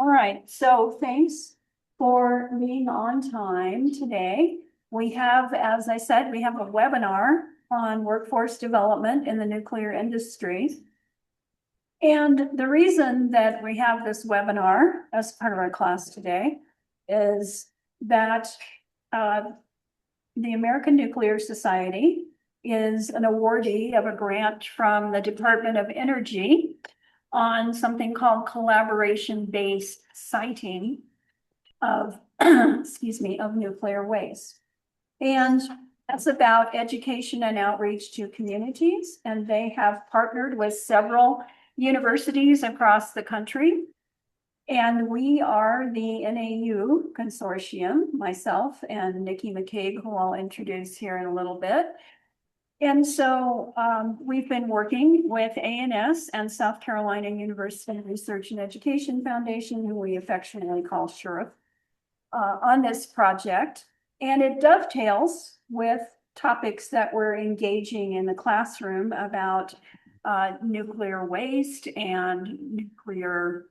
All right, so thanks for being on time today. We have, as I said, we have a webinar on workforce development in the nuclear industry. And the reason that we have this webinar as part of our class today is that the American Nuclear Society is an awardee of a grant from the Department of Energy on something called collaboration-based siting of, excuse me, of nuclear waste. And that's about education and outreach to communities. And they have partnered with several universities across the country. And we are the NAU consortium, myself and Niki McCabe, who I'll introduce here in a little bit. And so we've been working with ANS and South Carolina University Research and Education Foundation, who we affectionately call SURF, on this project. And it dovetails with topics that we're engaging in the classroom about nuclear waste and nuclear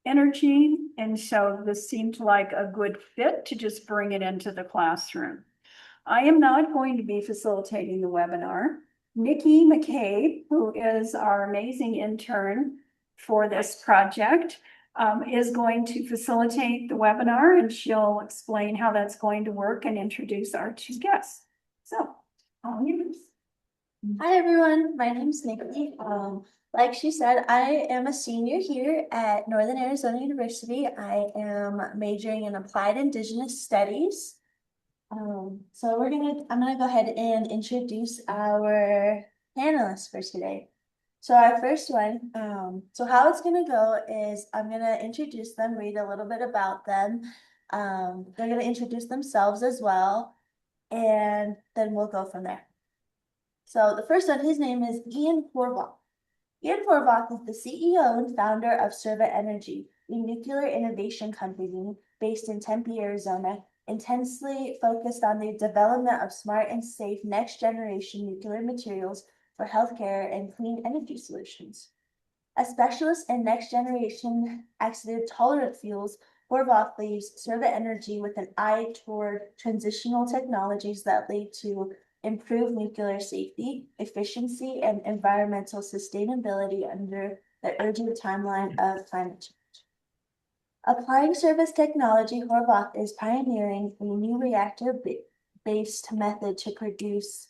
energy. And so this seemed like a good fit to just bring it into the classroom. I am not going to be facilitating the webinar. Niki McCabe, who is our amazing intern for this project, is going to facilitate the webinar, and she'll explain how that's going to work and introduce our two guests. So, all yours. Hi everyone, my name is Niki. Like she said, I am a senior here at Northern Arizona University. I am majoring in applied Indigenous studies. So I'm gonna go ahead and introduce our panelists for today. So our first one, so how it's gonna go is I'm gonna introduce them, read a little bit about them. They're gonna introduce themselves as well, and then we'll go from there. So the first one, his name is Ian Horvath. Ian Horvath is the CEO and founder of Serva Energy, a nuclear innovation company based in Tempe, Arizona, intensely focused on the development of smart and safe next-generation nuclear materials for healthcare and clean energy solutions. A specialist in next-generation accident-tolerant fuels, Horvath leaves Serva Energy with an eye toward transitional technologies that lead to improve nuclear safety, efficiency, and environmental sustainability under the urgent timeline of climate change. Applying service technology, Horvath is pioneering a new reactor-based method to produce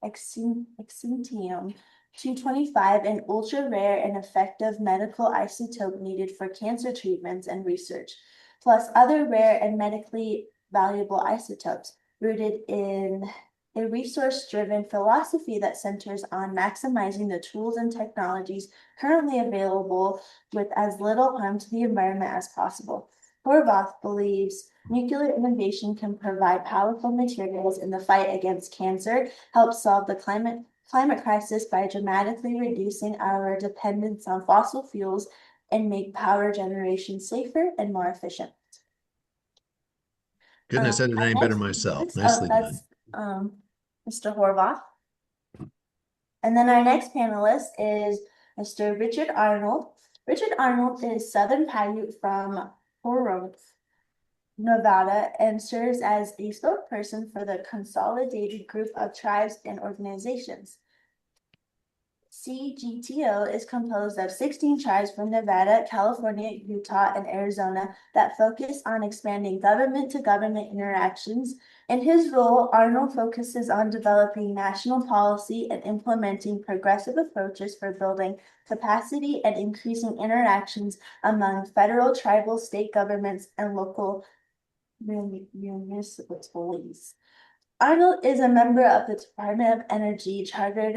actinium-225, an ultra-rare and effective medical isotope needed for cancer treatments and research, plus other rare and medically valuable isotopes rooted in a resource-driven philosophy that centers on maximizing the tools and technologies currently available with as little harm to the environment as possible. Horvath believes nuclear innovation can provide powerful materials in the fight against cancer, help solve the climate crisis by dramatically reducing our dependence on fossil fuels, and make power generation safer and more efficient. Goodness, I said it any better myself. Nicely done. Mr. Horvath. And then our next panelist is Mr. Richard Arnold. Richard Arnold is Southern Paiute from Horvath, Nevada, and serves as a spokesperson for the Consolidated group of tribes and organizations. CGTO is composed of 16 tribes from Nevada, California, Utah, and Arizona that focus on expanding government-to-government interactions. In his role, Arnold focuses on developing national policy and implementing progressive approaches for building capacity and increasing interactions among federal, tribal, state governments, and local municipalities. Arnold is a member of the Department of Energy Chartered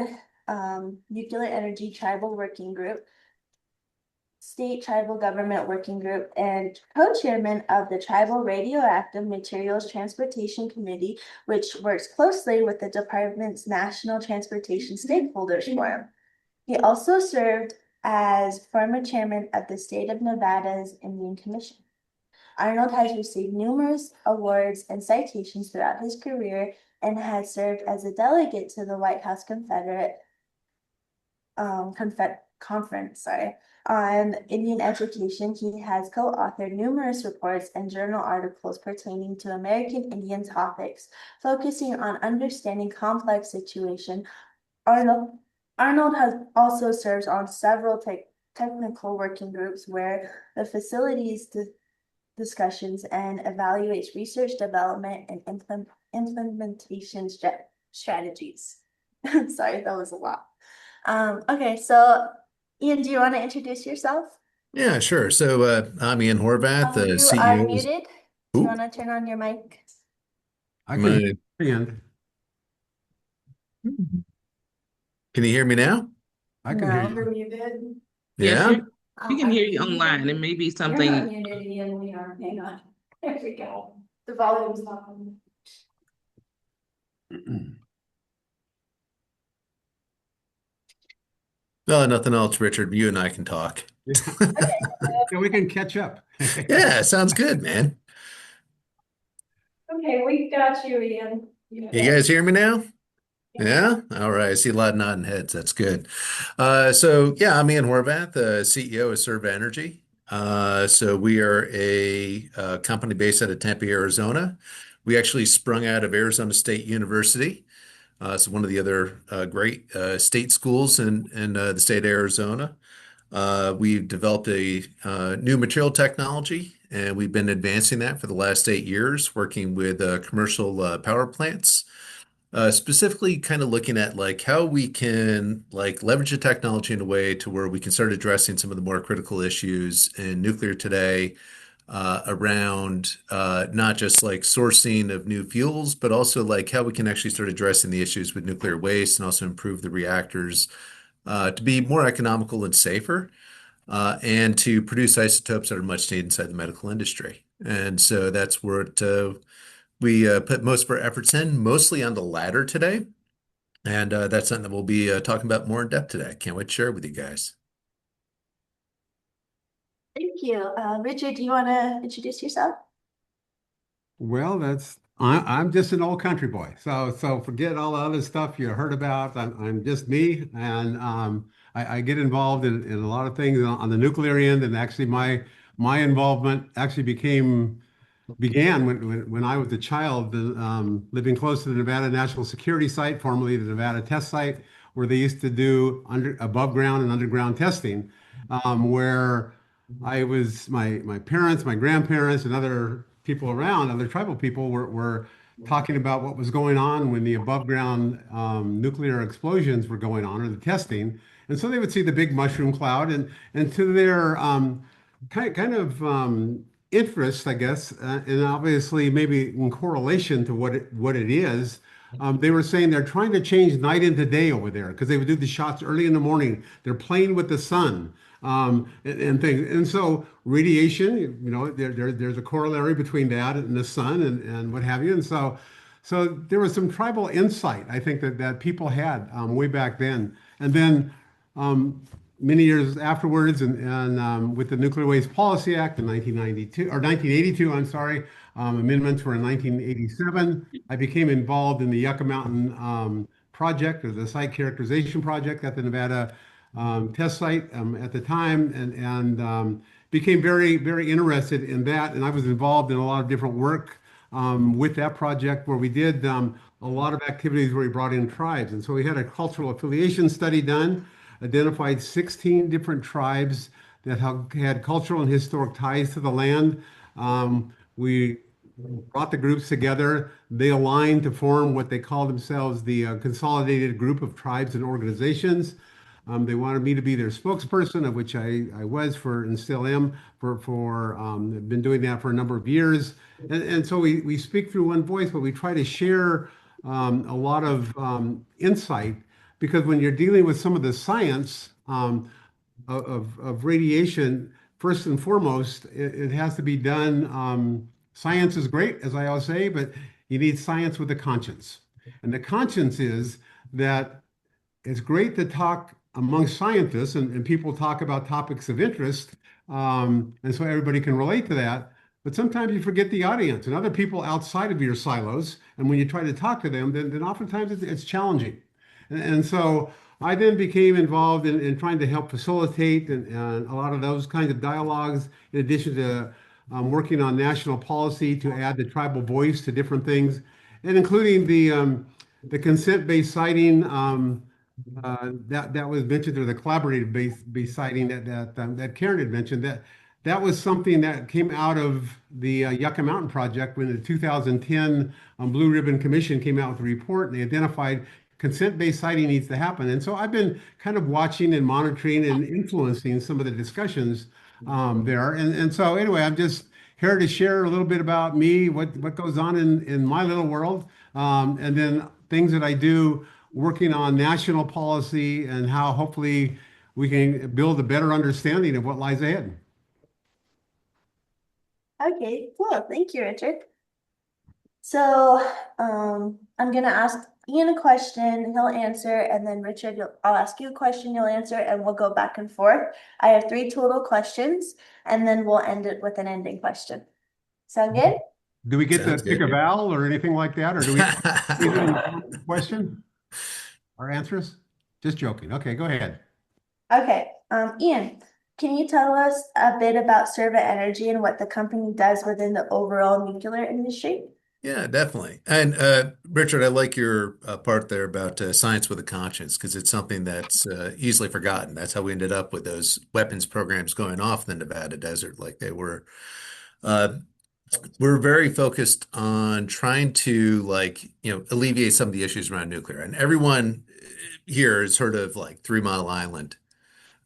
Nuclear Energy Tribal Working Group, State Tribal Government Working Group, and co-chairman of the Tribal Radioactive Materials Transportation Committee, which works closely with the department's National Transportation Stakeholders Forum. He also served as former chairman of the State of Nevada's Indian Commission. Arnold has received numerous awards and citations throughout his career and has served as a delegate to the White House conference, on Indian education. He has co-authored numerous reports and journal articles pertaining to American Indian topics, focusing on understanding complex situation. Arnold has also serves on several technical working groups where the facilities discussions and evaluates research development and implementation strategies. Sorry, that was a lot. Okay, so Ian, do you want to introduce yourself? Yeah, sure. So I'm Ian Horvath, the You are CEO. muted. Do you want to turn on your mic? I My, can hear you. can you hear me now? I can hear No, you. you're muted. Yes, Yeah? we can hear you online. It may be You're not something. muted, Ian, we are, hang on, there we go. The volume's on. Well, nothing else, Richard. You and I can talk. Yeah, we can catch up. Yeah, sounds good, man. Okay, we got you, Ian. You guys hear me now? Yeah? All right. I see a lot of nodding heads. That's good. So yeah, I'm Ian Horvath, the CEO of Serva Energy. So we are a company based out of Tempe, Arizona. We actually sprung out of Arizona State University. So one of the other great state schools in the state of Arizona. We've developed a new material technology, and we've been advancing that for the last 8 years, working with commercial power plants. Specifically kind of looking at like how we can like leverage the technology in a way to where we can start addressing some of the more critical issues in nuclear today, around not just like sourcing of new fuels, but also like how we can actually start addressing the issues with nuclear waste and also improve the reactors to be more economical and safer, and to produce isotopes that are much needed inside the medical industry. And so that's where we put most of our efforts in, mostly on the latter today. And that's something that we'll be talking about more in depth today. Can't wait to share it with you guys. Thank you. Richard, do you want to introduce yourself? Well, I'm just an old country boy. So forget all the other stuff you heard about. I'm just me, and I get involved in a lot of things on the nuclear end. And actually, my involvement actually began when I was a child, living close to the Nevada National Security Site, formerly the Nevada Test Site, where they used to do above ground and underground testing, where my parents, my grandparents, and other people around, other tribal people were talking about what was going on when the above ground nuclear explosions were going on, or the testing. And so they would see the big mushroom cloud, and to their kind of interest, I guess, and obviously maybe in correlation to what it is, they were saying they're trying to change night into day over there because they would do the shots early in the morning. They're playing with the sun, and things. And so radiation, there's a corollary between that and the sun and what have you. And so there was some tribal insight, I think, that people had way back then. And then many years afterwards, and with the Nuclear Waste Policy Act in 1992 or 1982, I'm sorry, amendments were in 1987. I became involved in the Yucca Mountain project, or the site characterization project at the Nevada test site at the time, and became very, very interested in that. And I was involved in a lot of different work with that project, where we did a lot of activities where we brought in tribes. And so we had a cultural affiliation study done, identified 16 different tribes that had cultural and historic ties to the land. We brought the groups together. They aligned to form what they call themselves the Consolidated Group of Tribes and Organizations. They wanted me to be their spokesperson, of which I was and still am been doing that for a number of years. And so we speak through one voice, but we try to share a lot of insight, because when you're dealing with some of the science of radiation, first and foremost, it has to be done. Science is great, as I always say, but you need science with a conscience. And the conscience is that it's great to talk among scientists, and people talk about topics of interest, and so everybody can relate to that. But sometimes you forget the audience and other people outside of your silos. And when you try to talk to them, then oftentimes it's challenging. And so I then became involved in trying to help facilitate and a lot of those kinds of dialogues, in addition to working on national policy to add the tribal voice to different things, and including the consent-based siting that was mentioned, or the collaborative-based siting that Karen had mentioned. That was something that came out of the Yucca Mountain Project when the 2010 Blue Ribbon Commission came out with a report, and they identified consent-based siting needs to happen. And so I've been kind of watching and monitoring and influencing some of the discussions there. And so anyway, I'm just here to share a little bit about me, what goes on in my little world, and then things that I do working on national policy and how hopefully we can build a better understanding of what lies ahead. Okay, cool. Thank you, Richard. So I'm gonna ask Ian a question, he'll answer, and then Richard, I'll ask you a question, you'll answer, and we'll go back and forth. I have 3 total questions, and then we'll end it with an ending question. Sound good? Do we get to Sounds pick good. a vowel or anything like that? Or do we question our answers? Just joking. Okay, go ahead. Okay, Ian, can you tell us a bit about Serva Energy and what the company does within the overall nuclear industry? Yeah, definitely. And Richard, I like your part there about science with a conscience, because it's something that's easily forgotten. That's how we ended up with those weapons programs going off in the Nevada desert like they were. Uh, we're very focused on trying to, like, alleviate some of the issues around nuclear. And everyone here has heard of like 3 Mile Island,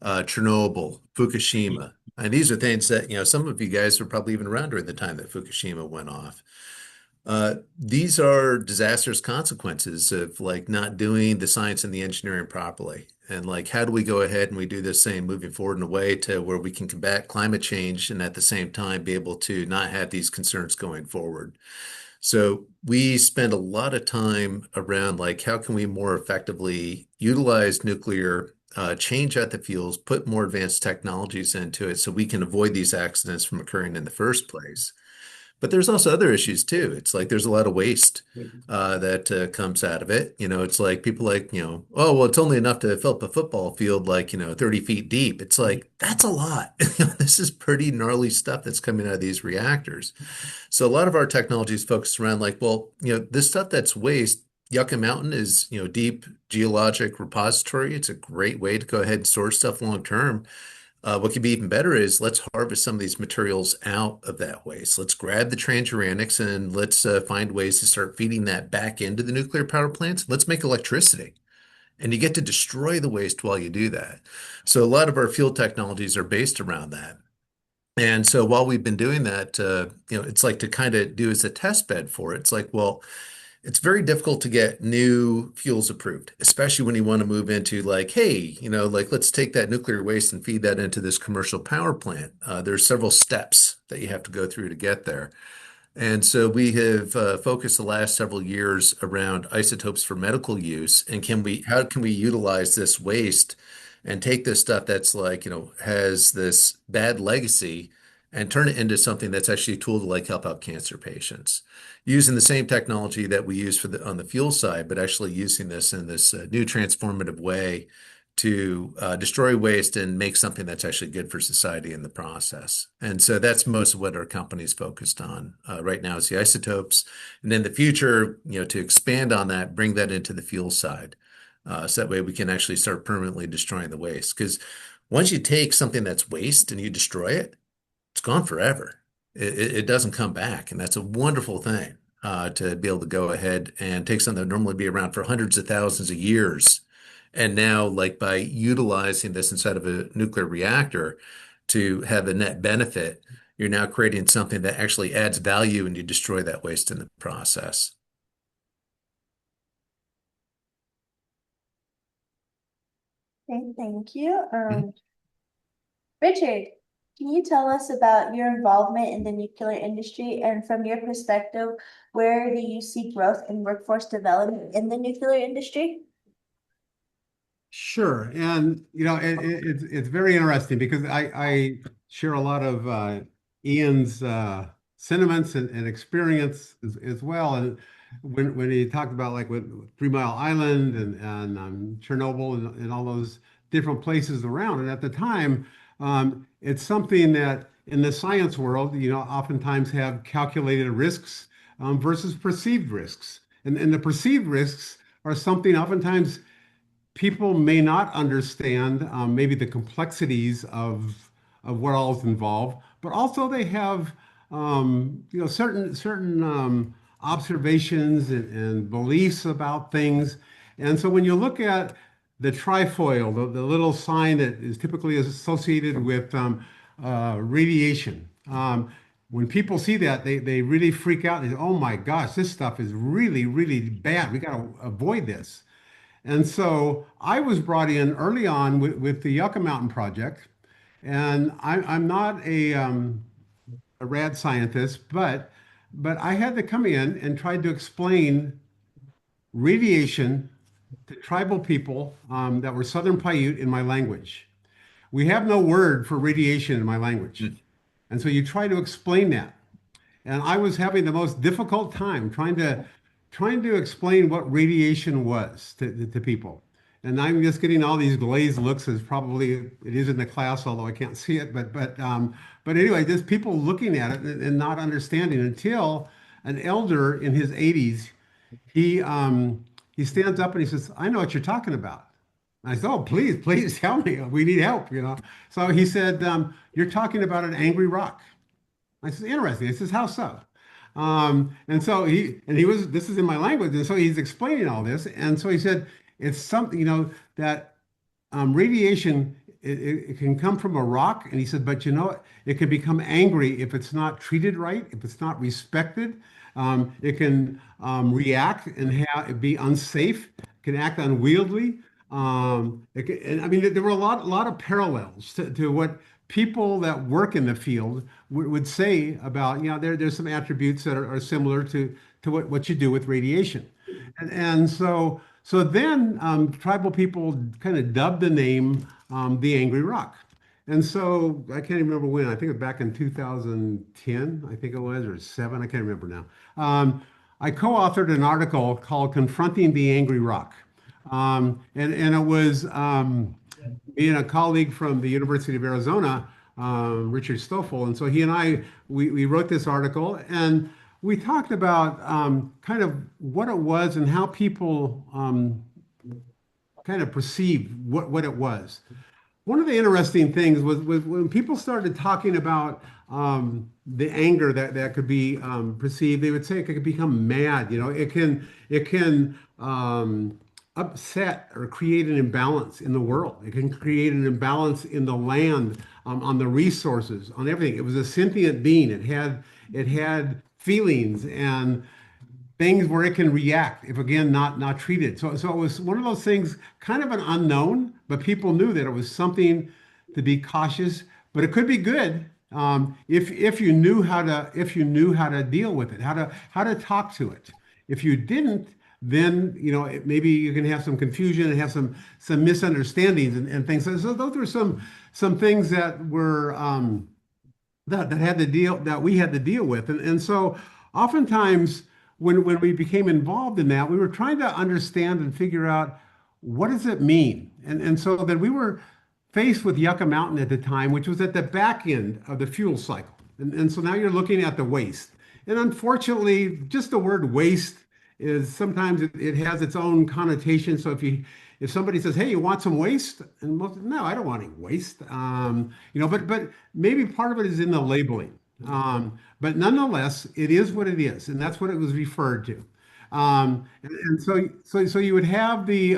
Chernobyl, Fukushima. And these are things that, some of you guys were probably even around during the time that Fukushima went off. These are disastrous consequences of like not doing the science and the engineering properly. And like, how do we go ahead and we do this same moving forward in a way to where we can combat climate change and at the same time be able to not have these concerns going forward? So we spend a lot of time around like, how can we more effectively utilize nuclear, change out the fuels, put more advanced technologies into it so we can avoid these accidents from occurring in the first place. But there's also other issues too. It's like there's a lot of waste that comes out of it. It's like people like, oh, well, it's only enough to fill up a football field like, 30 feet deep. It's like, that's a lot. This is pretty gnarly stuff that's coming out of these reactors. So a lot of our technology is focused around like, well, this stuff that's waste. Yucca Mountain is, deep geologic repository. It's a great way to go ahead and store stuff long term. What could be even better is let's harvest some of these materials out of that waste. Let's grab the transuranics and let's find ways to start feeding that back into the nuclear power plants. Let's make electricity. And you get to destroy the waste while you do that. So a lot of our fuel technologies are based around that. And so while we've been doing that, it's like to kind of do as a test bed for it. It's like, well, it's very difficult to get new fuels approved, especially when you want to move into like, hey, like let's take that nuclear waste and feed that into this commercial power plant. There's several steps that you have to go through to get there. And so we have focused the last several years around isotopes for medical use, and how can we utilize this waste and take this stuff that's like, has this bad legacy and turn it into something that's actually a tool to like help out cancer patients using the same technology that we use on the fuel side, but actually using this in this new transformative way to destroy waste and make something that's actually good for society in the process. And so that's most of what our company is focused on right now is the isotopes. And in the future, to expand on that, bring that into the fuel side. So that way we can actually start permanently destroying the waste. Because once you take something that's waste and you destroy it, it's gone forever. It doesn't come back. And that's a wonderful thing to be able to go ahead and take something that would normally be around for hundreds of thousands of years. And now, like by utilizing this inside of a nuclear reactor to have a net benefit, you're now creating something that actually adds value and you destroy that waste in the process. Okay, thank you. Richard, can you tell us about your involvement in the nuclear industry and from your perspective, where do you see growth in workforce development in the nuclear industry? Sure. And, it's very interesting because I share a lot of Ian's sentiments and experience as well. And when he talked about like with 3 Mile Island and Chernobyl and all those different places around, and at the time, it's something that in the science world, oftentimes have calculated risks versus perceived risks. And the perceived risks are something oftentimes people may not understand, maybe the complexities of what all is involved, but also they have certain observations and beliefs about things. And so when you look at the trifoil, the little sign that is typically associated with radiation. When people see that, they really freak out. They say, "Oh my gosh, this stuff is really, really bad. We got to avoid this." And so I was brought in early on with the Yucca Mountain Project, and I'm not a rad scientist, but I had to come in and try to explain radiation to tribal people that were Southern Paiute in my language. We have no word for radiation in my language. And so you try to explain that. And I was having the most difficult time trying to explain what radiation was to people. And I'm just getting all these glazed looks, as probably it is in the class, although I can't see it. But anyway, just people looking at it and not understanding until an elder in his 80s, he stands up and he says, "I know what you're talking about." I said, "Oh, please tell me. We need help." So he said, "You're talking about an angry rock." I said, "Interesting." He says, "How so?" And so this is in my language. And so he's explaining all this. And so he said, it's something, that radiation, it can come from a rock. And he said, but it can become angry if it's not treated right, if it's not respected. It can react and be unsafe, can act unwieldy. And I mean, there were a lot of parallels to what people that work in the field would say about, there's some attributes that are similar to what you do with radiation. And so then tribal people kind of dubbed the name the Angry Rock. And so I can't even remember when, I think it was back in 2010, I think it was, or 7, I can't remember now. I co-authored an article called Confronting the Angry Rock. And it was me and a colleague from the University of Arizona, Richard Stoffel. And so he and I, we wrote this article and we talked about kind of what it was and how people kind of perceived what it was. One of the interesting things was when people started talking about the anger that could be perceived, they would say it could become mad. It can upset or create an imbalance in the world. It can create an imbalance in the land, on the resources, on everything. It was a sentient being. It had feelings and things where it can react if, again, not treated. So it was one of those things, kind of an unknown, but people knew that it was something to be cautious. But it could be good if you knew how to deal with it, how to talk to it. If you didn't, then maybe you can have some confusion and have some misunderstandings and things. So those were some things that were that we had to deal with, and so oftentimes when we became involved in that, we were trying to understand and figure out what does it mean, and so that we were faced with Yucca Mountain at the time, which was at the back end of the fuel cycle, and so now you're looking at the waste, and unfortunately, just the word waste is sometimes it has its own connotation. So if somebody says, "Hey, you want some waste?" and no, I don't want any waste. But maybe part of it is in the labeling. But nonetheless, it is what it is, and that's what it was referred to. And so you would have the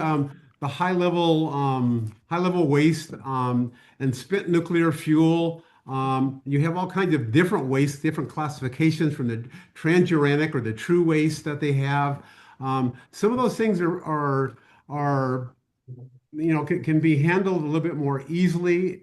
high level waste and spent nuclear fuel. You have all kinds of different wastes, different classifications from the transuranic or the true waste that they have. Some of those things are can be handled a little bit more easily.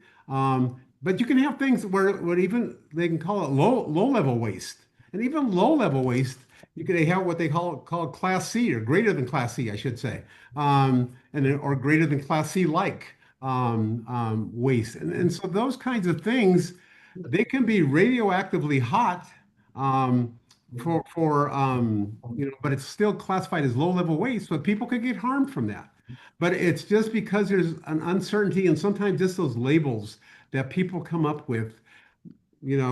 But you can have things where even they can call it low level waste, and even low level waste, they have what they call Class C or greater than Class C, I should say, or greater than Class C like waste, and so those kinds of things, they can be radioactively hot, um, but it's still classified as low-level waste, but people could get harmed from that. But it's just because there's an uncertainty and sometimes just those labels that people come up with, they're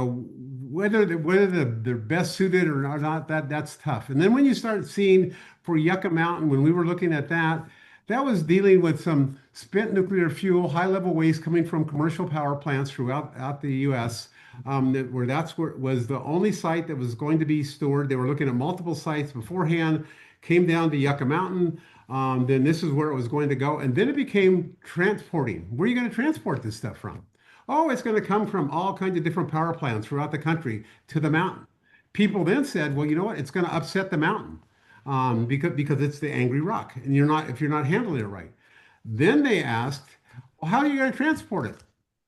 best suited or not, that's tough. And then when you start seeing for Yucca Mountain, when we were looking at that, that was dealing with some spent nuclear fuel, high-level waste coming from commercial power plants throughout the U.S. Where it was the only site that was going to be stored. They were looking at multiple sites beforehand, came down to Yucca Mountain. Then this is where it was going to go. And then it became transporting. Where are you going to transport this stuff from? Oh, it's going to come from all kinds of different power plants throughout the country to the mountain. People then said, well, you know what? It's going to upset the mountain because it's the angry rock, and if you're not handling it right. Then they asked, well, how are you going to transport it?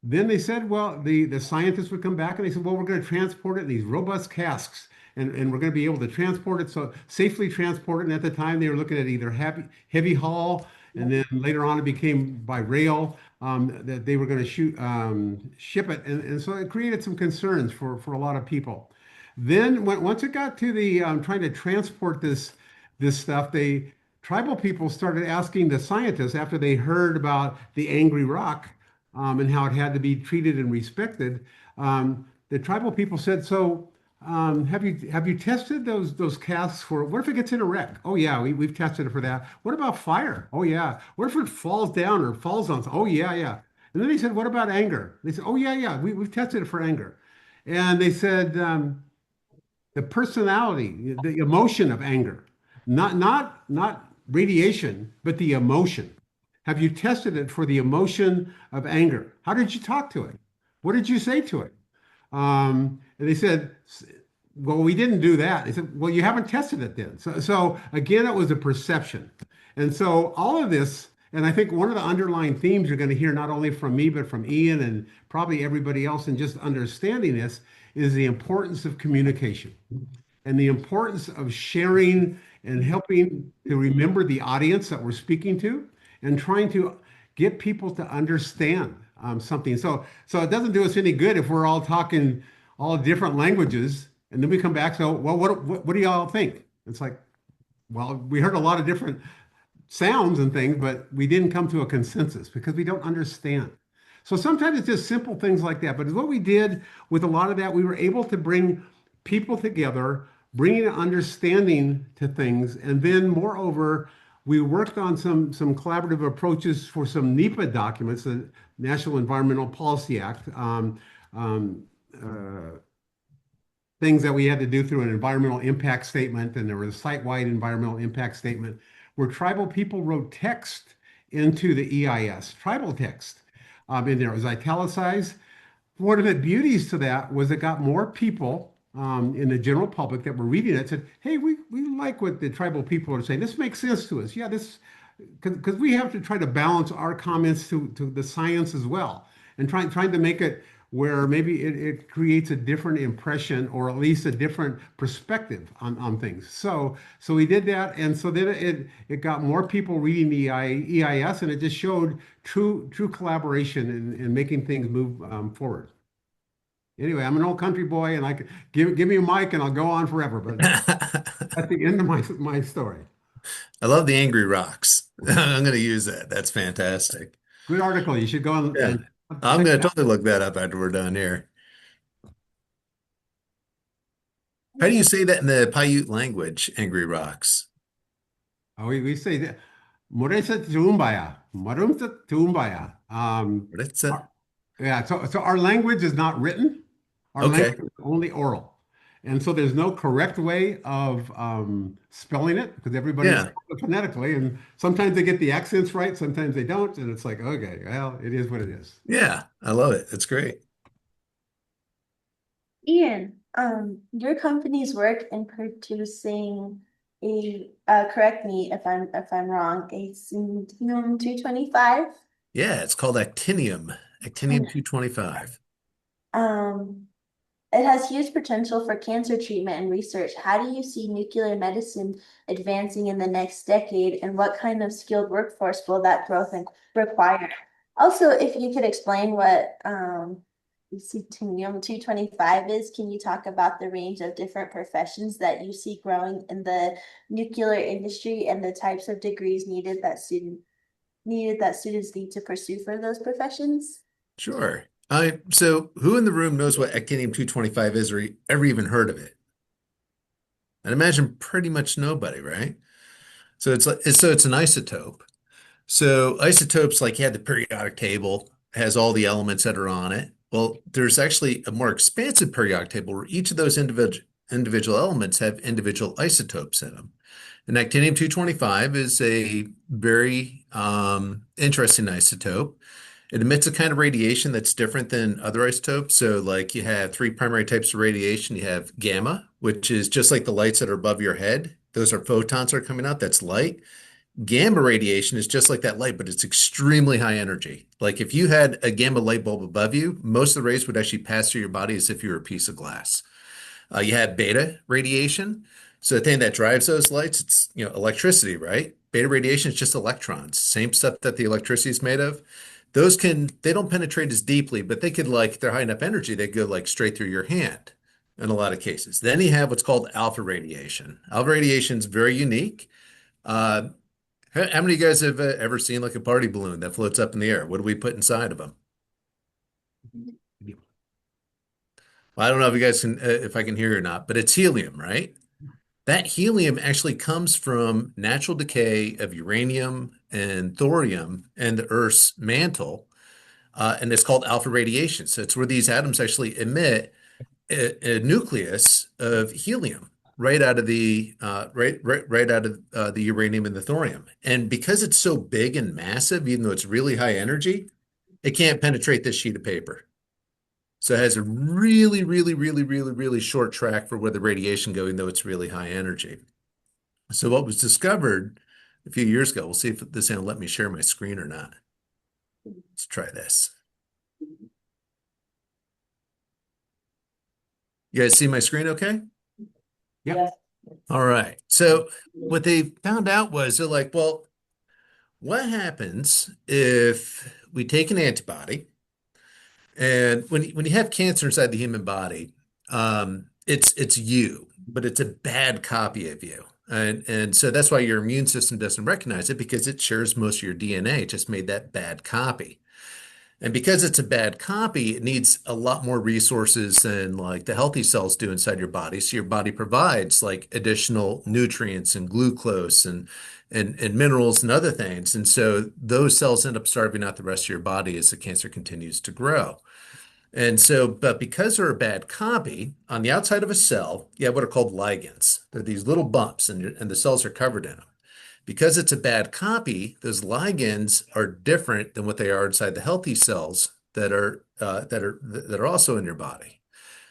Then they said, well, the scientists would come back and they said, well, we're going to transport it in these robust casks, and we're going to be able to transport it, so safely transport it. And at the time, they were looking at either heavy haul, and then later on, it became by rail that they were going to ship it. And so it created some concerns for a lot of people. Then once it got to the trying to transport this stuff, tribal people started asking the scientists after they heard about the angry rock and how it had to be treated and respected. The tribal people said, so have you tested those casks for what if it gets in a wreck? Oh yeah, we've tested it for that. What about fire? Oh yeah. What if it falls down or falls on? Oh yeah, yeah. And then they said, what about anger? They said, oh yeah, yeah. We've tested it for anger. And they said the personality, the emotion of anger, not radiation, but the emotion. Have you tested it for the emotion of anger? How did you talk to it? What did you say to it? And they said, well, we didn't do that. They said, well, you haven't tested it then. So again, it was a perception. And so all of this, and I think one of the underlying themes you're going to hear not only from me, but from Ian and probably everybody else in just understanding this is the importance of communication and the importance of sharing and helping to remember the audience that we're speaking to and trying to get people to understand something. So it doesn't do us any good if we're all talking all different languages and then we come back. So, well, what do y'all think? It's like, well, we heard a lot of different sounds and things, but we didn't come to a consensus because we don't understand. So sometimes it's just simple things like that. But what we did with a lot of that, we were able to bring people together, bringing an understanding to things. And then moreover, we worked on some collaborative approaches for some NEPA documents, the National Environmental Policy Act, things that we had to do through an environmental impact statement, and there was a site-wide environmental impact statement where tribal people wrote text into the EIS, tribal text in there. It was italicized. One of the beauties to that was it got more people in the general public that were reading it said, hey, we like what the tribal people are saying. This makes sense to us. Yeah, because we have to try to balance our comments to the science as well and trying to make it where maybe it creates a different impression or at least a different perspective on things. So we did that, and so then it got more people reading the EIS, and it just showed true collaboration in making things move forward. Anyway, I'm an old country boy, and I could give me a mic, and I'll go on forever. But that's the end of my story. I love the angry rocks. I'm going to use that. That's fantastic. Good article. You should go on. Yeah. I'm going to totally look that up after we're done here. How do you say that in the Paiute language, angry rocks? We say that. Moresa tumbaya, marumta tumbaya. What's that? Yeah. So our language is not written. Our language is only oral. And so there's no correct way of spelling it because everybody spells it phonetically. And sometimes they get the accents right, sometimes they don't. And it's like, okay, well, it is what it is. Yeah, I love it. It's great. Ian, your company's work in producing correct me if I'm wrong, a Actinium 225. Yeah, it's called actinium 225. It has huge potential for cancer treatment and research. How do you see nuclear medicine advancing in the next decade, and what kind of skilled workforce will that growth require? Also, if you could explain what Actinium-225 is? Can you talk about the range of different professions that you see growing in the nuclear industry and the types of degrees needed that students need to pursue for those professions? Sure. So who in the room knows what actinium-225 is or ever even heard of it? I'd imagine pretty much nobody, right? So it's an isotope. So isotopes, like you had the periodic table, has all the elements that are on it. Well, there's actually a more expansive periodic table where each of those individual elements have individual isotopes in them. And actinium-225 is a very interesting isotope. It emits a kind of radiation that's different than other isotopes. So, like you have three primary types of radiation. You have gamma, which is just like the lights that are above your head. Those are photons that are coming out. That's light. Gamma radiation is just like that light, but it's extremely high energy. Like if you had a gamma light bulb above you, most of the rays would actually pass through your body as if you were a piece of glass. You have beta radiation. So the thing that drives those lights, it's electricity, right? Beta radiation is just electrons, same stuff that the electricity is made of. They don't penetrate as deeply, but they could like, they're high enough energy, they go like straight through your hand in a lot of cases. Then you have what's called alpha radiation. Alpha radiation is very unique. Uh, how many of you guys have ever seen like a party balloon that floats up in the air? What do we put inside of them? Well, I don't know if you guys can, if I can hear you or not, but it's helium, right? That helium actually comes from natural decay of uranium and thorium and the Earth's mantle, and it's called alpha radiation. So it's where these atoms actually emit a nucleus of helium right out of the right out of the uranium and the thorium. And because it's so big and massive, even though it's really high energy, it can't penetrate this sheet of paper. So it has a really, really, really, really, really short track for where the radiation going, though it's really high energy. So what was discovered a few years ago, we'll see if this will let me share my screen or not. Let's try this. You guys see my screen okay? Yep. All right. So what they found out was they're like, well, what happens if we take an antibody and when you have cancer inside the human body, it's you, but it's a bad copy of you. And so that's why your immune system doesn't recognize it because it shares most of your DNA. It just made that bad copy. And because it's a bad copy, it needs a lot more resources than like the healthy cells do inside your body. So your body provides like additional nutrients and glucose and minerals and other things. And so those cells end up starving out the rest of your body as the cancer continues to grow. And so, but because they're a bad copy, on the outside of a cell, you have what are called ligands. They're these little bumps and the cells are covered in them. Because it's a bad copy, those ligands are different than what they are inside the healthy cells that are also in your body.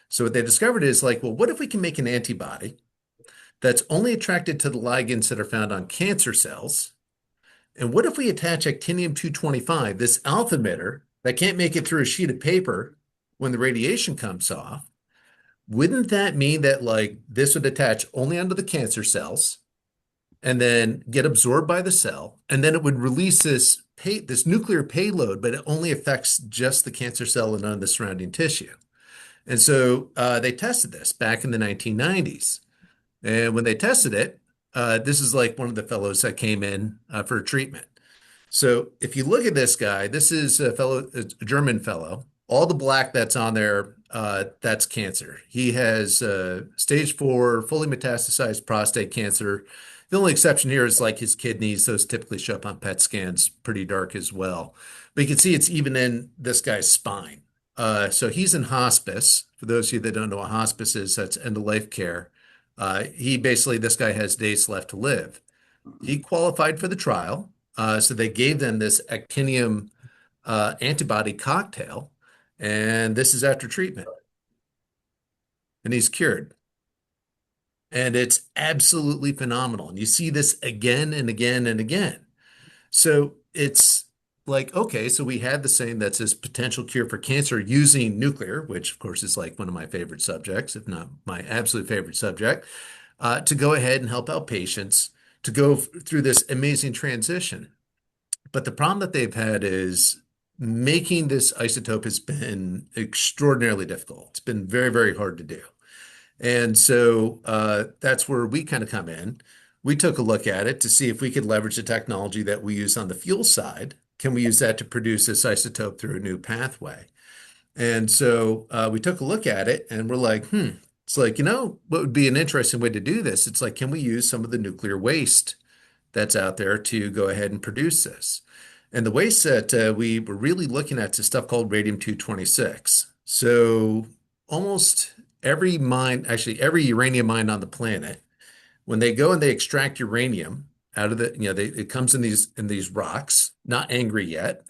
So what they discovered is like, well, what if we can make an antibody that's only attracted to the ligands that are found on cancer cells? And what if we attach actinium-225, this alpha emitter that can't make it through a sheet of paper when the radiation comes off? Wouldn't that mean that like this would attach only onto the cancer cells and then get absorbed by the cell, and then it would release this nuclear payload, but it only affects just the cancer cell and none of the surrounding tissue. And so they tested this back in the 1990s. And when they tested it, this is like one of the fellows that came in for treatment. So if you look at this guy, this is a German fellow. All the black that's on there, that's cancer. He has stage 4, fully metastasized prostate cancer. The only exception here is like his kidneys. Those typically show up on PET scans, pretty dark as well. But you can see it's even in this guy's spine. So he's in hospice. For those of you that don't know what hospice is, that's end of life care. This guy has days left to live. He qualified for the trial. So they gave them this actinium antibody cocktail, and this is after treatment. And he's cured. And it's absolutely phenomenal. And you see this again and again and again. So it's like, okay, so we had the same that's this potential cure for cancer using nuclear, which of course is like one of my favorite subjects, if not my absolute favorite subject, to go ahead and help out patients to go through this amazing transition. But the problem that they've had is making this isotope has been extraordinarily difficult. It's been very, very hard to do. And so that's where we kind of come in. We took a look at it to see if we could leverage the technology that we use on the fuel side. Can we use that to produce this isotope through a new pathway? And so we took a look at it and we're like, it's like, what would be an interesting way to do this? It's like, can we use some of the nuclear waste that's out there to go ahead and produce this? And the waste that we were really looking at is stuff called radium-226. So almost every mine, actually every uranium mine on the planet, when they go and they extract uranium out of it comes in these rocks, not angry yet.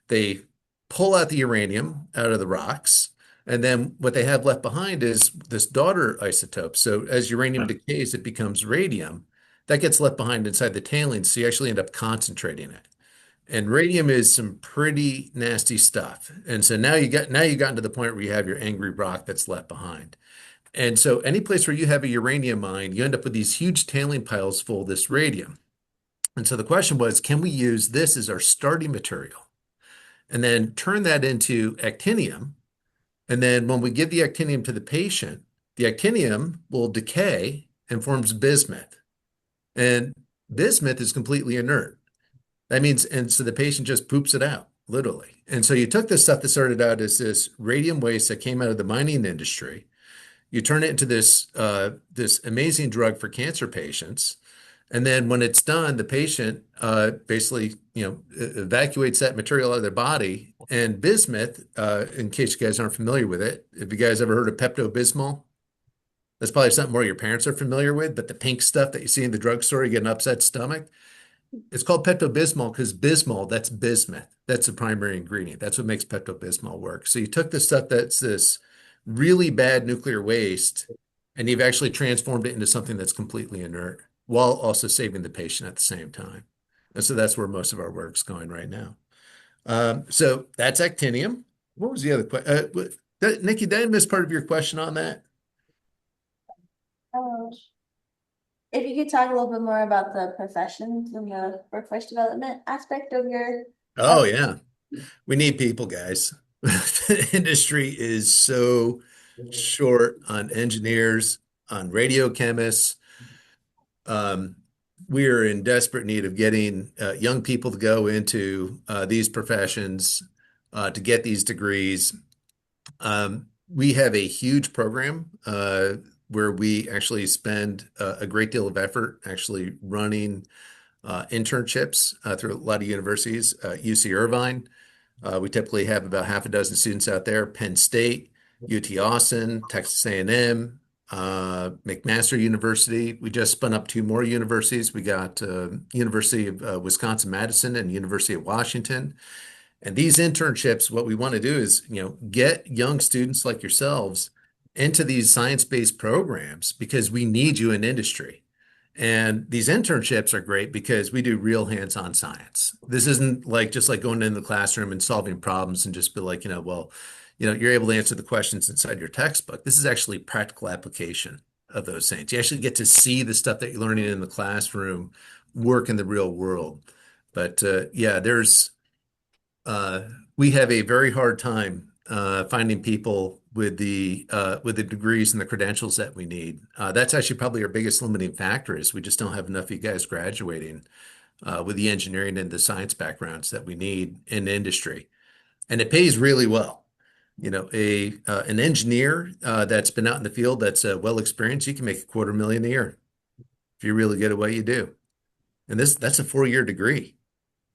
They pull out the uranium out of the rocks, and then what they have left behind is this daughter isotope. So as uranium decays, it becomes radium. That gets left behind inside the tailings, so you actually end up concentrating it. And radium is some pretty nasty stuff. And so now you've gotten to the point where you have your angry rock that's left behind. And so any place where you have a uranium mine, you end up with these huge tailing piles full of this radium. And so the question was, can we use this as our starting material and then turn that into actinium? And then when we give the actinium to the patient, the actinium will decay and forms bismuth. And bismuth is completely inert. That means, and so the patient just poops it out, literally. And so you took this stuff that started out as this radium waste that came out of the mining industry. You turn it into this amazing drug for cancer patients. And then when it's done, the patient basically, evacuates that material out of their body. And bismuth, in case you guys aren't familiar with it, have you guys ever heard of Pepto-Bismol? That's probably something more your parents are familiar with, but the pink stuff that you see in the drugstore, you get an upset stomach. It's called Pepto-Bismol because bismol, that's bismuth. That's the primary ingredient. That's what makes Pepto-Bismol work. So you took the stuff that's this really bad nuclear waste, and you've actually transformed it into something that's completely inert while also saving the patient at the same time. And so that's where most of our work's going right now. So that's actinium. What was the other question? Niki, did I miss part of your question on that? If you could talk a little bit more about the professions and the workforce development aspect of your. Oh, yeah. We need people, guys. The industry is so short on engineers, on radiochemists. We are in desperate need of getting young people to go into these professions to get these degrees. We have a huge program where we actually spend a great deal of effort actually running internships through a lot of universities. UC Irvine, we typically have about half a dozen students out there. Penn State, UT Austin, Texas A&M, McMaster University. We just spun up two more universities. We got University of Wisconsin-Madison and University of Washington. And these internships, what we want to do is, get young students like yourselves into these science-based programs because we need you in industry. And these internships are great because we do real hands-on science. This isn't just like going in the classroom and solving problems and just be like, you're able to answer the questions inside your textbook. This is actually practical application of those things. You actually get to see the stuff that you're learning in the classroom work in the real world. But we have a very hard time finding people with the degrees and the credentials that we need. That's actually probably our biggest limiting factor is we just don't have enough of you guys graduating with the engineering and the science backgrounds that we need in industry. And it pays really well. An engineer that's been out in the field that's well experienced, you can make $250,000 a year if you're really good at what you do. And that's a 4-year degree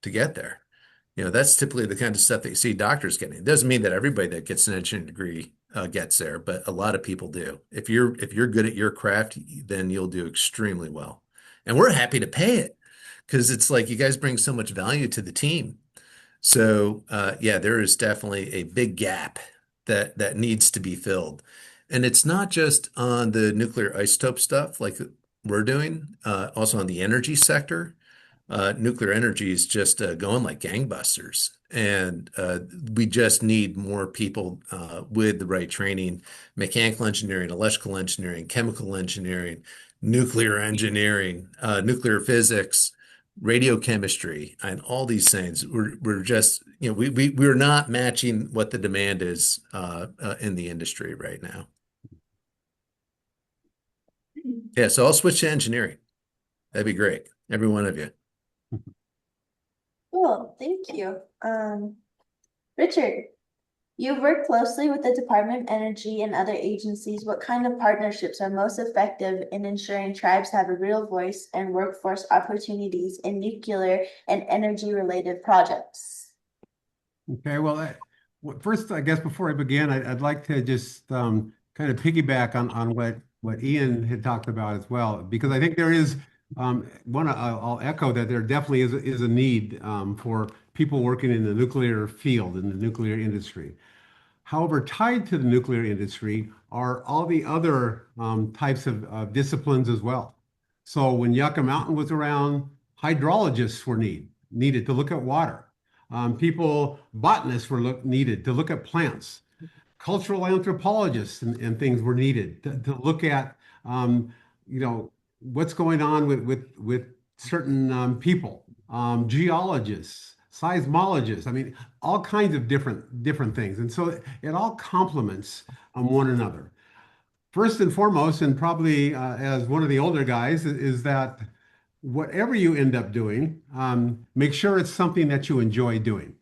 to get there. That's typically the kind of stuff that you see doctors getting. It doesn't mean that everybody that gets an engineering degree gets there, but a lot of people do. If you're good at your craft, then you'll do extremely well. And we're happy to pay it because it's like you guys bring so much value to the team. So there is definitely a big gap that needs to be filled. And it's not just on the nuclear isotope stuff like we're doing, also on the energy sector. Nuclear energy is just going like gangbusters. And we just need more people with the right training, mechanical engineering, electrical engineering, chemical engineering, nuclear engineering, nuclear physics, radiochemistry, and all these things. We're just, we're not matching what the demand is in the industry right now. Yeah, so I'll switch to engineering. That'd be great. Every one of you. Cool, thank you. Richard, you've worked closely with the Department of Energy and other agencies. What kind of partnerships are most effective in ensuring tribes have a real voice and workforce opportunities in nuclear and energy-related projects? Okay, well, first, I guess before I begin, I'd like to just kind of piggyback on what Ian had talked about as well, because I think there is I'll echo that there definitely is a need for people working in the nuclear field, in the nuclear industry. However, tied to the nuclear industry are all the other types of disciplines as well. So when Yucca Mountain was around, hydrologists were needed to look at water. Botanists were needed to look at plants. Cultural anthropologists and things were needed to look at, what's going on with certain people. Geologists, seismologists, I mean, all kinds of different things. And so it all complements one another. First and foremost, and probably as one of the older guys, is that whatever you end up doing, make sure it's something that you enjoy doing.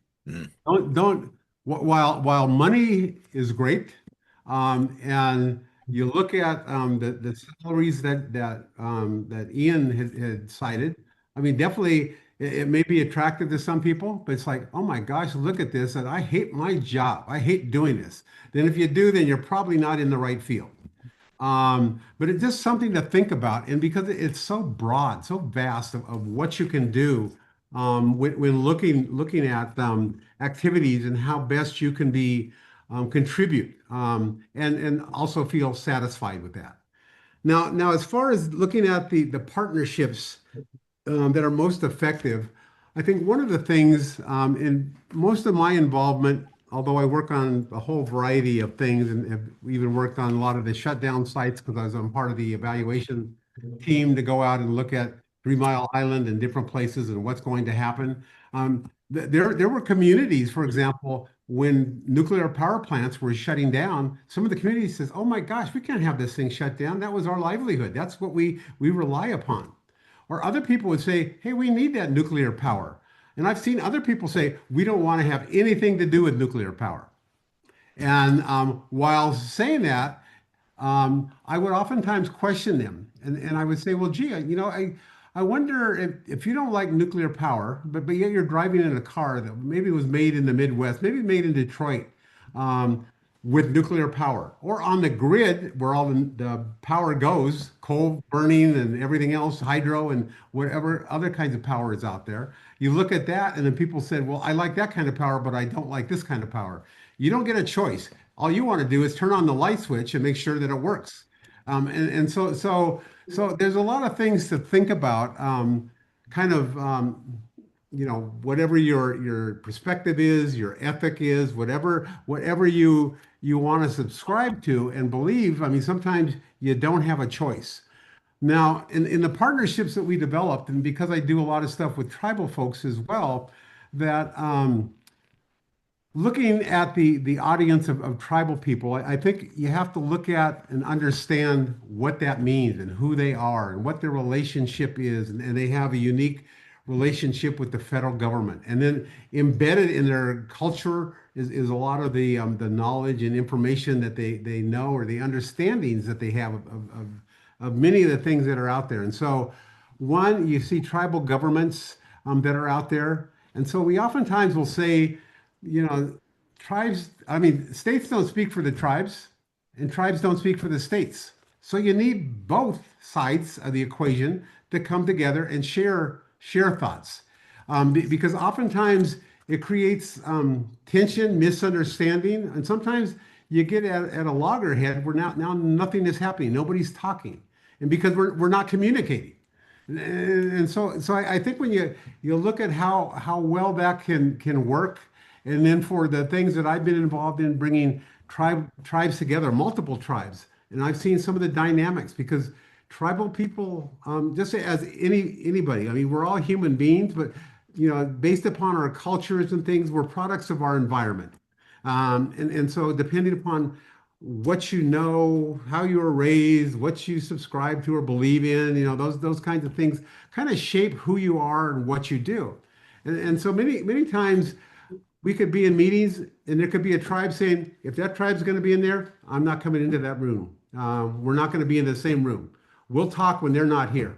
While money is great, and you look at the salaries that Ian had cited, I mean, definitely it may be attractive to some people, but it's like, oh my gosh, look at this, and I hate my job. I hate doing this. Then if you do, then you're probably not in the right field. But it's just something to think about. And because it's so broad, so vast of what you can do when looking at activities and how best you can contribute and also feel satisfied with that. Now, as far as looking at the partnerships that are most effective, I think one of the things in most of my involvement, although I work on a whole variety of things and have even worked on a lot of the shutdown sites because I'm part of the evaluation team to go out and look at 3 Mile Island and different places and what's going to happen. There were communities, for example, when nuclear power plants were shutting down, some of the communities says, oh my gosh, we can't have this thing shut down. That was our livelihood. That's what we rely upon. Or other people would say, hey, we need that nuclear power. And I've seen other people say, we don't want to have anything to do with nuclear power. And while saying that, I would oftentimes question them. And I would say, well, gee, I wonder if you don't like nuclear power, but yet you're driving in a car that maybe was made in the Midwest, maybe made in Detroit with nuclear power, or on the grid where all the power goes, coal burning and everything else, hydro and whatever other kinds of power is out there. You look at that and then people said, well, I like that kind of power, but I don't like this kind of power. You don't get a choice. All you want to do is turn on the light switch and make sure that it works. So there's a lot of things to think about, whatever your perspective is, your ethic is, whatever you want to subscribe to and believe. I mean, sometimes you don't have a choice. Now, in the partnerships that we developed, and because I do a lot of stuff with tribal folks as well, that looking at the audience of tribal people, I think you have to look at and understand what that means and who they are and what their relationship is. And they have a unique relationship with the federal government. And then embedded in their culture is a lot of the knowledge and information that they know, or the understandings that they have of many of the things that are out there. And so one, you see tribal governments that are out there. And so we oftentimes will say, states don't speak for the tribes and tribes don't speak for the states. So you need both sides of the equation to come together and share thoughts. Because oftentimes it creates tension, misunderstanding, and sometimes you get at a loggerhead where now nothing is happening, nobody's talking, and because we're not communicating. And so I think when you look at how well that can work, and then for the things that I've been involved in bringing tribes together, multiple tribes, and I've seen some of the dynamics, because tribal people, just as anybody. I mean, we're all human beings, but based upon our cultures and things, we're products of our environment. And so depending upon what you know, how you were raised, what you subscribe to or believe in, those kinds of things kind of shape who you are and what you do. And so many times we could be in meetings and there could be a tribe saying, if that tribe's going to be in there, I'm not coming into that room. We're not going to be in the same room. We'll talk when they're not here.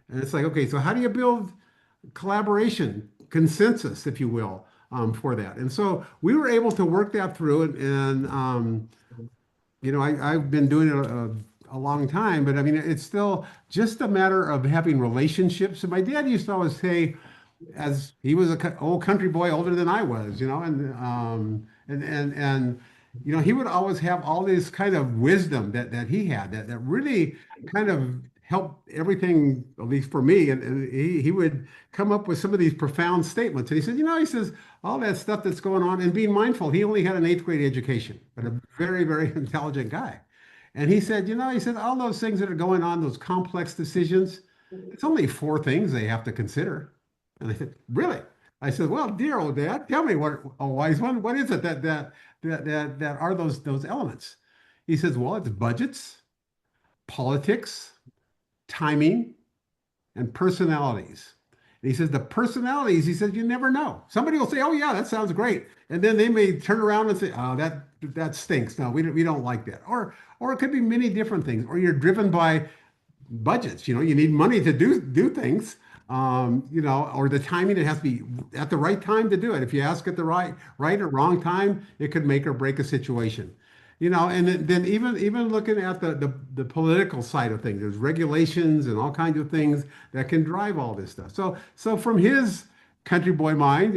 And it's like, okay, so how do you build collaboration, consensus, if you will, for that? And so we were able to work that through it. And I've been doing it a long time, but I mean, it's still just a matter of having relationships. And my dad used to always say, as he was an old country boy, older than I was, and he would always have all this kind of wisdom that he had that really kind of helped everything, at least for me. And he would come up with some of these profound statements. And he said, he says, all that stuff that's going on and being mindful. He only had an 8th grade education, but a very, very intelligent guy. And he said, all those things that are going on, those complex decisions, it's only 4 things they have to consider. And I said, really? I said, well, dear old dad, tell me what, oh, wise one, what is it that are those elements? He says, well, it's budgets, politics, timing, and personalities. And he says, the personalities, he says, you never know. Somebody will say, oh yeah, that sounds great. And then they may turn around and say, oh, that stinks. No, we don't like that. Or it could be many different things. Or you're driven by budgets. You need money to do things. Or the timing, it has to be at the right time to do it. If you ask at the right or wrong time, it could make or break a situation. And then even looking at the political side of things, there's regulations and all kinds of things that can drive all this stuff. So from his country boy mind,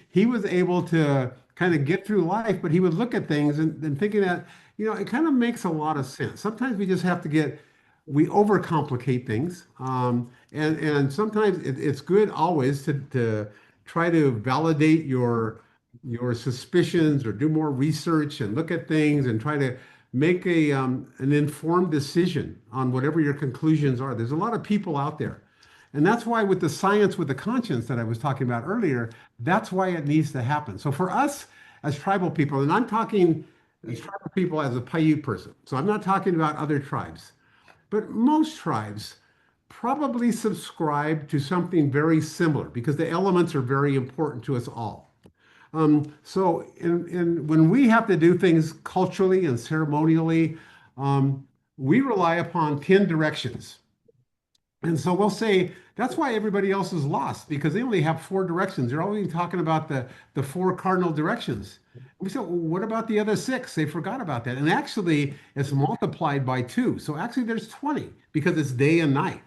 he was able to kind of get through life, but he would look at things and thinking that, it kind of makes a lot of sense. Sometimes we just have to we overcomplicate things. And sometimes it's good always to try to validate your suspicions or do more research and look at things and try to make an informed decision on whatever your conclusions are. There's a lot of people out there. And that's why with the science with the conscience that I was talking about earlier, that's why it needs to happen. So for us as tribal people, and I'm talking as tribal people as a Paiute person, so I'm not talking about other tribes, but most tribes probably subscribe to something very similar because the elements are very important to us all. So when we have to do things culturally and ceremonially, we rely upon 10 directions. And so we'll say, that's why everybody else is lost, because they only have 4 directions. They're only talking about the 4 cardinal directions. We said, well, what about the other 6? They forgot about that. And actually, it's multiplied by 2. So actually, there's 20 because it's day and night.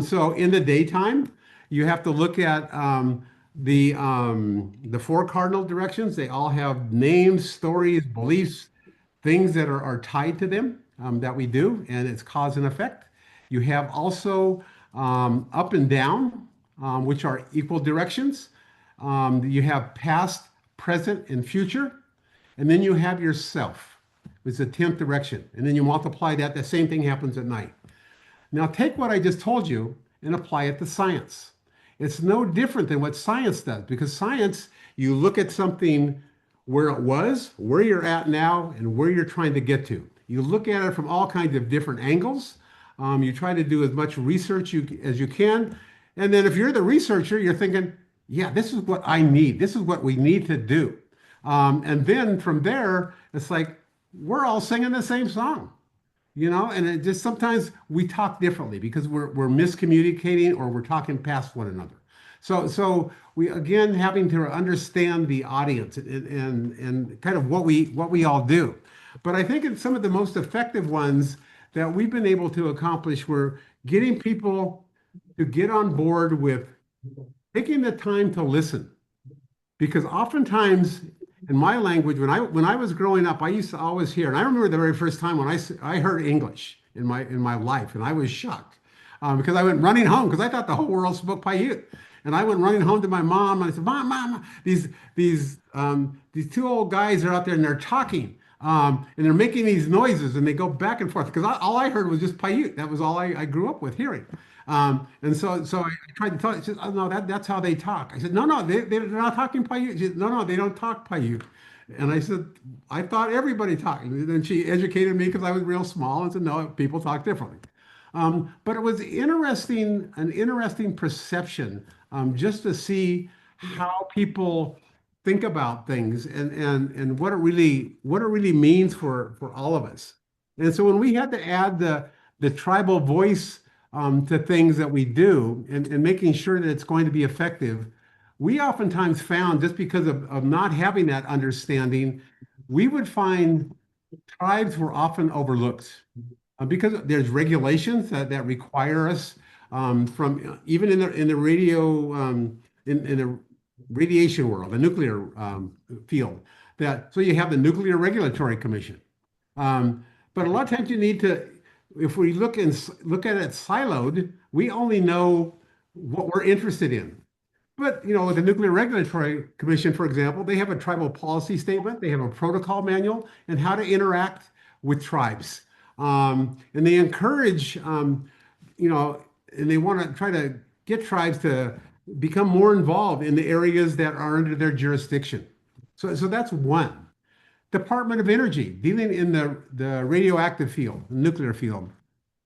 So in the daytime, you have to look at the 4 cardinal directions. They all have names, stories, beliefs, things that are tied to them that we do, and it's cause and effect. You have also up and down, which are equal directions. You have past, present, and future. And then you have yourself, which is the 10th direction. And then you multiply that. The same thing happens at night. Now take what I just told you and apply it to science. It's no different than what science does, because science, you look at something where it was, where you're at now, and where you're trying to get to. You look at it from all kinds of different angles. You try to do as much research as you can. And then if you're the researcher, you're thinking, yeah, this is what I need. This is what we need to do. And then from there, it's like, we're all singing the same song, and it just sometimes we talk differently because we're miscommunicating or we're talking past one another. So we, again, having to understand the audience and kind of what we all do. But I think in some of the most effective ones that we've been able to accomplish, we're getting people to get on board with taking the time to listen. Because oftentimes in my language, when I was growing up, I used to always hear, and I remember the very first time when I heard English in my life, and I was shocked because I went running home because I thought the whole world spoke Paiute. And I went running home to my mom and I said, Mom, these 2 old guys are out there and they're talking And they're making these noises and they go back and forth because all I heard was just Paiute. That was all I grew up with hearing. And so I tried to tell her, she said, oh, no, that's how they talk. I said, no, they're not talking Paiute. She said, no, they don't talk Paiute. And I said, I thought everybody talked. And then she educated me because I was real small and said, no, people talk differently. But it was an interesting perception, just to see how people think about things and what it really means for all of us. And so when we had to add the tribal voice to things that we do and making sure that it's going to be effective, we oftentimes found just because of not having that understanding, we would find tribes were often overlooked because there's regulations that require us from even in the radio in the radiation world, the nuclear field. So you have the Nuclear Regulatory Commission, but a lot of times you need to. If we look at it siloed, we only know what we're interested in. But with the Nuclear Regulatory Commission, for example, they have a tribal policy statement, they have a protocol manual, and how to interact with tribes. And they encourage, and they want to try to get tribes to become more involved in the areas that are under their jurisdiction. So that's one. Department of Energy, dealing in the radioactive field, the nuclear field.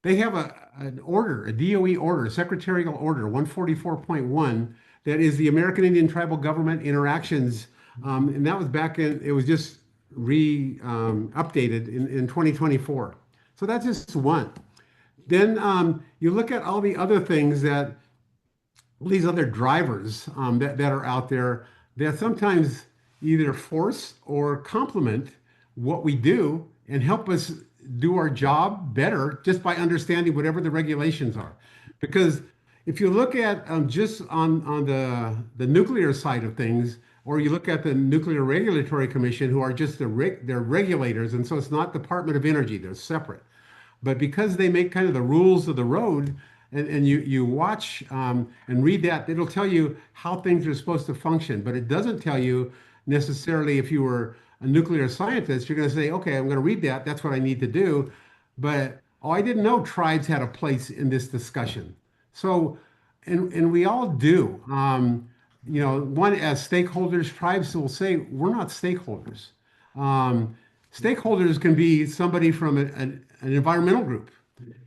They have an order, a DOE order, Secretarial Order 144.1, that is the American Indian Tribal Government Interactions. And that was it was just updated in 2024. So that's just one. Then you look at all the other things these other drivers that are out there that sometimes either force or complement what we do and help us do our job better just by understanding whatever the regulations are. Because if you look at just on the nuclear side of things, or you look at the Nuclear Regulatory Commission, who are just they're regulators, and so it's not Department of Energy, they're separate. But because they make kind of the rules of the road, and you watch and read that, it'll tell you how things are supposed to function, but it doesn't tell you necessarily if you were a nuclear scientist, you're going to say, okay, I'm going to read that. That's what I need to do. But, I didn't know tribes had a place in this discussion. So, and we all do. One, as stakeholders, tribes will say, we're not stakeholders. Stakeholders can be somebody from an environmental group.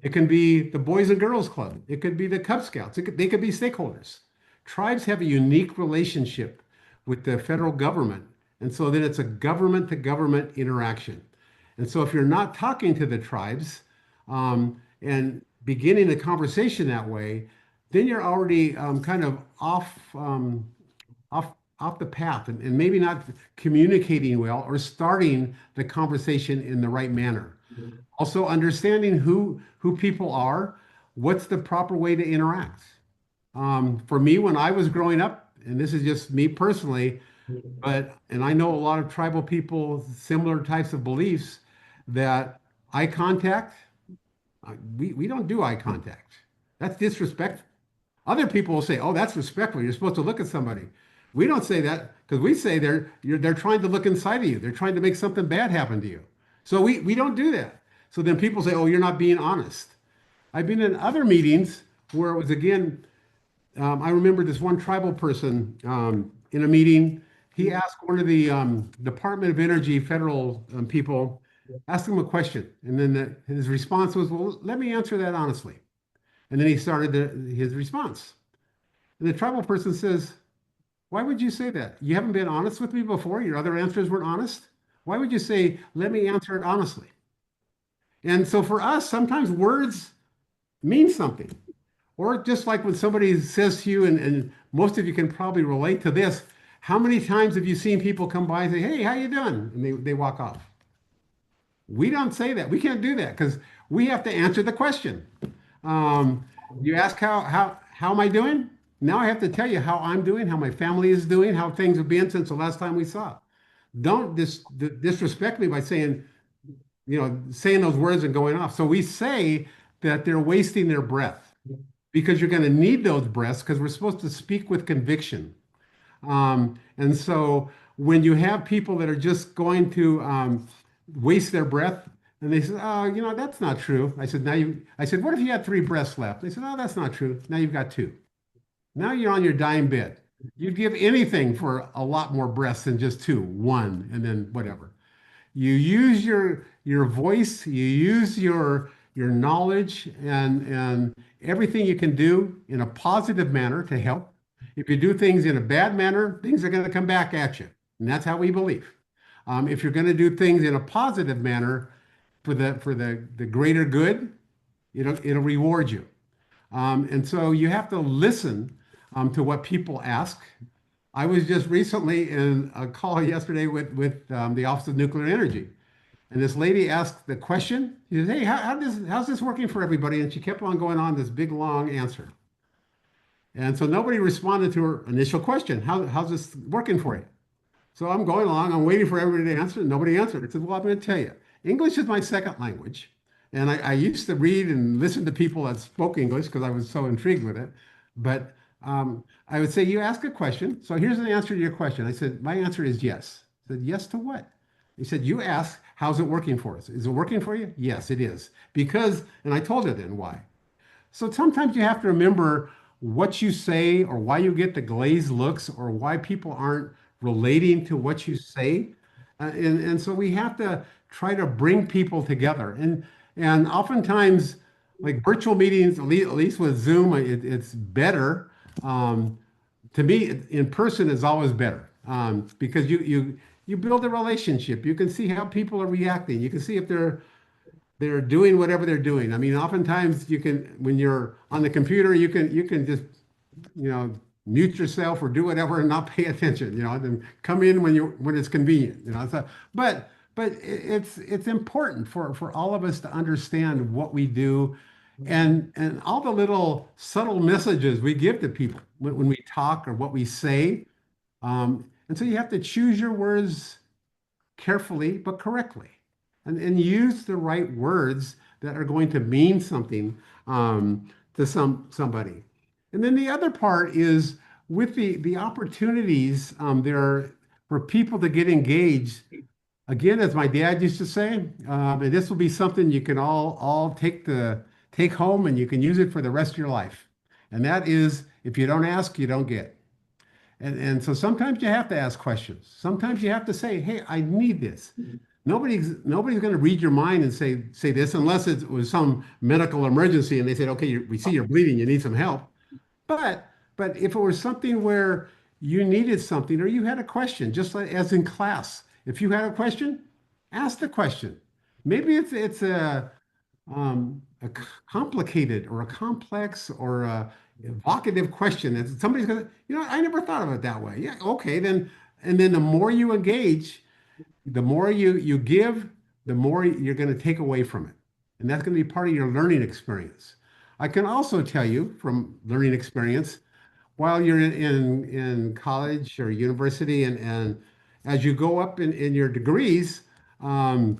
It can be the Boys and Girls Club. It could be the Cub Scouts. They could be stakeholders. Tribes have a unique relationship with the federal government. And so then it's a government to government interaction. And so if you're not talking to the tribes and beginning a conversation that way, then you're already kind of off the path and maybe not communicating well or starting the conversation in the right manner. Also understanding who people are, what's the proper way to interact. For me, when I was growing up, and this is just me personally, and I know a lot of tribal people, similar types of beliefs, that eye contact, we don't do eye contact. That's disrespectful. Other people will say, oh, that's respectful. You're supposed to look at somebody. We don't say that because we say they're trying to look inside of you. They're trying to make something bad happen to you. So we don't do that. So then people say, oh, you're not being honest. I've been in other meetings where it was, again, I remember this one tribal person in a meeting. He asked one of the Department of Energy federal people, asked him a question. And then his response was, well, let me answer that honestly. And then he started his response. And the tribal person says, why would you say that? You haven't been honest with me before? Your other answers weren't honest? Why would you say, let me answer it honestly? And so for us, sometimes words mean something. Or just like when somebody says to you, and most of you can probably relate to this, how many times have you seen people come by and say, hey, how you doing? And they walk off. We don't say that. We can't do that because we have to answer the question. You ask how am I doing? Now I have to tell you how I'm doing, how my family is doing, how things have been since the last time we saw. Don't disrespect me by saying those words and going off. So we say that they're wasting their breath because you're going to need those breaths because we're supposed to speak with conviction. And so when you have people that are just going to waste their breath. And they said, oh, that's not true. I said, what if you had 3 breaths left? They said, oh, that's not true. Now you've got 2. Now you're on your dying bed. You'd give anything for a lot more breaths than just 2, 1, and then whatever. You use your voice, you use your knowledge and everything you can do in a positive manner to help. If you do things in a bad manner, things are going to come back at you. And that's how we believe. If you're going to do things in a positive manner for the greater good, it'll reward you. And so you have to listen to what people ask. I was just recently in a call yesterday with the Office of Nuclear Energy. And this lady asked the question. She says, hey, how's this working for everybody? And she kept on going on this big, long answer. And so nobody responded to her initial question. How's this working for you? So I'm going along. I'm waiting for everybody to answer. And nobody answered. I said, well, I'm going to tell you. English is my second language. And I used to read and listen to people that spoke English because I was so intrigued with it. But I would say, you ask a question. So here's the answer to your question. I said, my answer is yes. I said, yes to what? He said, you asked, how's it working for us? Is it working for you? Yes, it is. Because, and I told her then why. So sometimes you have to remember what you say or why you get the glazed looks or why people aren't relating to what you say. And so we have to try to bring people together. And oftentimes, like virtual meetings, at least with Zoom, it's better. To me, in person is always better because you build a relationship. You can see how people are reacting. You can see if they're doing whatever they're doing. I mean, oftentimes you can, when you're on the computer, you can just, mute yourself or do whatever and not pay attention, and come in when it's convenient, So, but it's important for all of us to understand what we do and all the little subtle messages we give to people when we talk or what we say. And so you have to choose your words carefully but correctly and use the right words that are going to mean something to somebody. And then the other part is with the opportunities there for people to get engaged. Again, as my dad used to say, and this will be something you can all take home and you can use it for the rest of your life. And that is, if you don't ask, you don't get. And so sometimes you have to ask questions. Sometimes you have to say, hey, I need this. Nobody's going to read your mind and say this unless it was some medical emergency and they said, okay, we see you're bleeding, you need some help. But if it was something where you needed something or you had a question, just like as in class, if you had a question, ask the question. Maybe it's a complicated or a complex or a evocative question that somebody's going to, I never thought of it that way. Yeah, okay, then. And then the more you engage, the more you give, the more you're going to take away from it. And that's going to be part of your learning experience. I can also tell you from learning experience, while you're in college or university and as you go up in your degrees for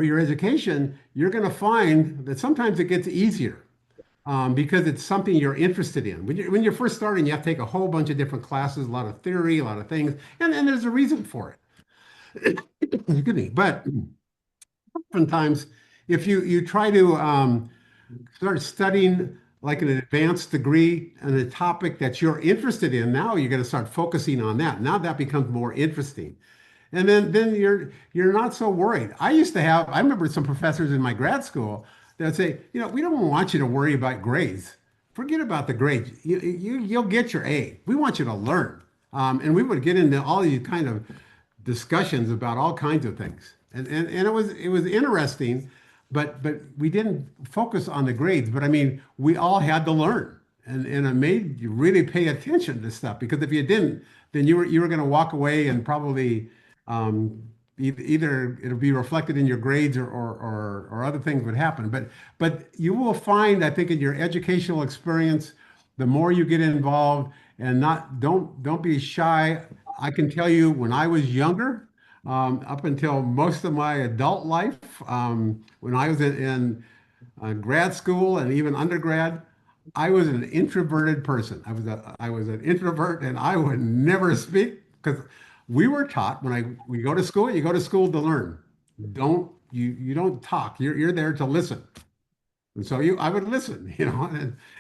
your education, you're going to find that sometimes it gets easier because it's something you're interested in. When you're first starting, you have to take a whole bunch of different classes, a lot of theory, a lot of things, and there's a reason for it. Excuse me. But oftentimes, if you try to start studying like an advanced degree on a topic that you're interested in, now you're going to start focusing on that. Now that becomes more interesting. And then you're not so worried. I remember some professors in my grad school that would say, we don't want you to worry about grades. Forget about the grades. You'll get your A. We want you to learn. And we would get into all these kind of discussions about all kinds of things. And it was interesting, but we didn't focus on the grades. But I mean, we all had to learn. And it made you really pay attention to stuff, because if you didn't, then you were going to walk away and probably either it'll be reflected in your grades or other things would happen. But you will find, I think, in your educational experience, the more you get involved and don't be shy. I can tell you when I was younger, up until most of my adult life, when I was in grad school and even undergrad, I was an introverted person. I was an introvert, and I would never speak because we were taught we go to school, you go to school to learn. you don't talk. You're there to listen. And so I would listen,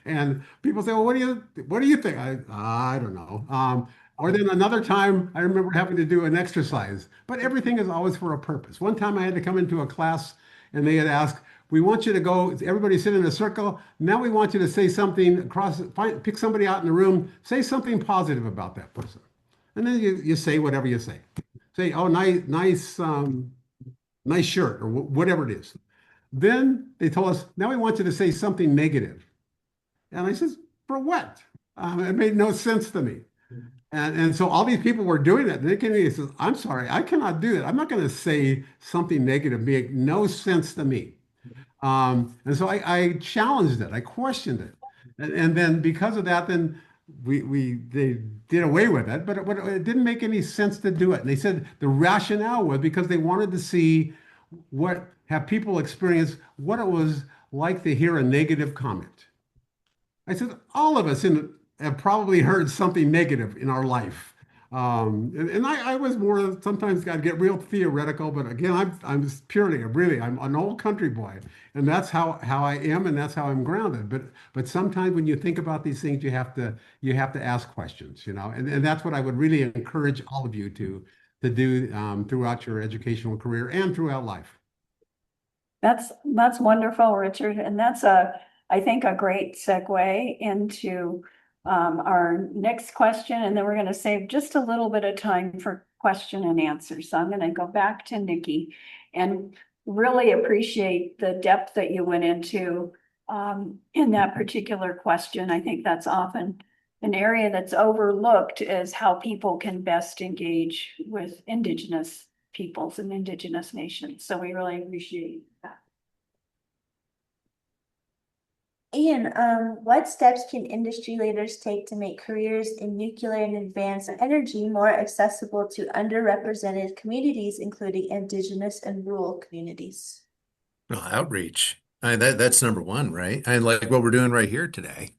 and people say, well, what do you think? I don't know. Or then another time I remember having to do an exercise, but everything is always for a purpose. One time I had to come into a class and they had asked, we want you to go, everybody sit in a circle. Now we want you to say something pick somebody out in the room, say something positive about that person. And then you say whatever you say. Say, oh, nice shirt or whatever it is. Then they told us, now we want you to say something negative. And I says, for what? It made no sense to me. And so all these people were doing it. And they came to me and says, I'm sorry, I cannot do that. I'm not going to say something negative, make no sense to me. And so I challenged it. I questioned it. And then because of that, then they did away with it, but it didn't make any sense to do it. And they said the rationale was because they wanted to see have people experience what it was like to hear a negative comment. I said, all of us have probably heard something negative in our life. And I was more, sometimes I'd get real theoretical, but again, I'm an old country boy, and that's how I am, and that's how I'm grounded. But sometimes when you think about these things, you have to ask questions, and that's what I would really encourage all of you to do throughout your educational career and throughout life. That's wonderful, Richard. And that's I think a great segue into our next question. And then we're going to save just a little bit of time for question and answer. So I'm going to go back to Niki and really appreciate the depth that you went into in that particular question. I think that's often an area that's overlooked is how people can best engage with Indigenous peoples and Indigenous nations. So we really appreciate that. Ian, what steps can industry leaders take to make careers in nuclear and advanced energy more accessible to underrepresented communities, including Indigenous and rural communities? Well, outreach. That's number one, right? And like what we're doing right here today.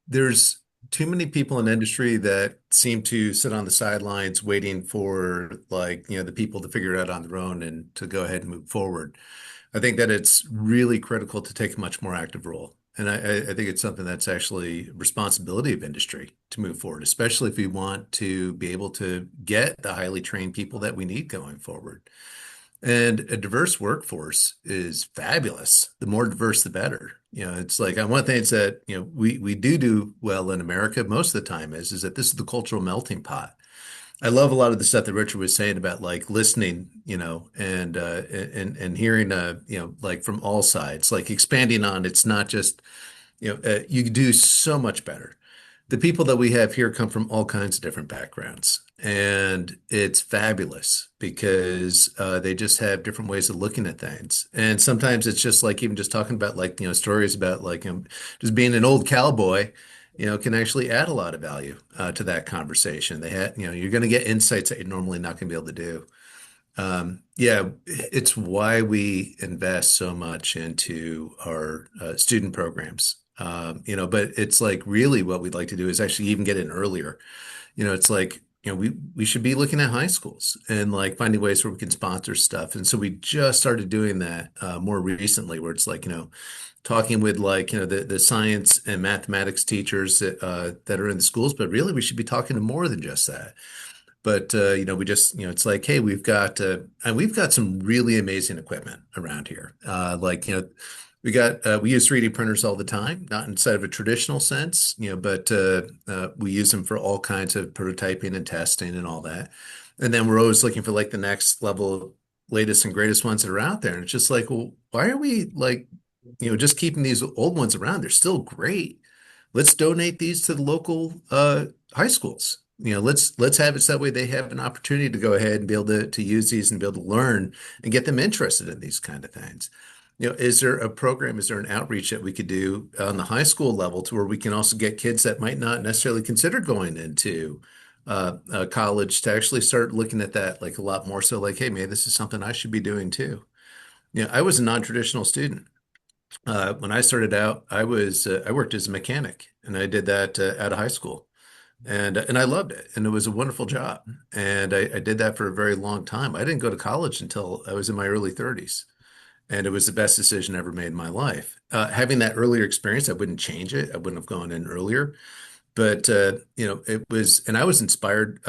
There's too many people in industry that seem to sit on the sidelines waiting for the people to figure it out on their own and to go ahead and move forward. I think that it's really critical to take a much more active role. And I think it's something that's actually a responsibility of industry to move forward, especially if we want to be able to get the highly trained people that we need going forward. And a diverse workforce is fabulous. The more diverse, the better. It's like one of the things that, we do well in America most of the time is that this is the cultural melting pot. I love a lot of the stuff that Richard was saying about listening, and hearing, from all sides, like expanding on it's not just, you do so much better. The people that we have here come from all kinds of different backgrounds, and it's fabulous because they just have different ways of looking at things. And sometimes it's just even just talking about stories about just being an old cowboy, can actually add a lot of value to that conversation. You're going to get insights that you're normally not going to be able to do. Yeah, it's why we invest so much into our student programs. But it's really what we'd like to do is actually even get in earlier. It's we should be looking at high schools and finding ways where we can sponsor stuff. And so we just started doing that more recently, where it's talking with the science and mathematics teachers that are in the schools, but really we should be talking to more than just that. But we just it's hey, we've got some really amazing equipment around here. We use 3D printers all the time, not inside of a traditional sense, but we use them for all kinds of prototyping and testing and all that. And then we're always looking for the next level, latest and greatest ones that are out there. And it's just well, why are we just keeping these old ones around? They're still great. Let's donate these to the local high schools. Let's have it so that way they have an opportunity to go ahead and be able to use these and be able to learn and get them interested in these kind of things. Is there a program, is there an outreach that we could do on the high school level to where we can also get kids that might not necessarily consider going into college to actually start looking at that a lot more so hey, man, this is something I should be doing too. I was a non-traditional student. When I started out, I worked as a mechanic, and I did that out of high school. And I loved it, and it was a wonderful job. And I did that for a very long time. I didn't go to college until I was in my early 30s, and it was the best decision I ever made in my life. Having that earlier experience, I wouldn't change it. I wouldn't have gone in earlier. But it was, and I was inspired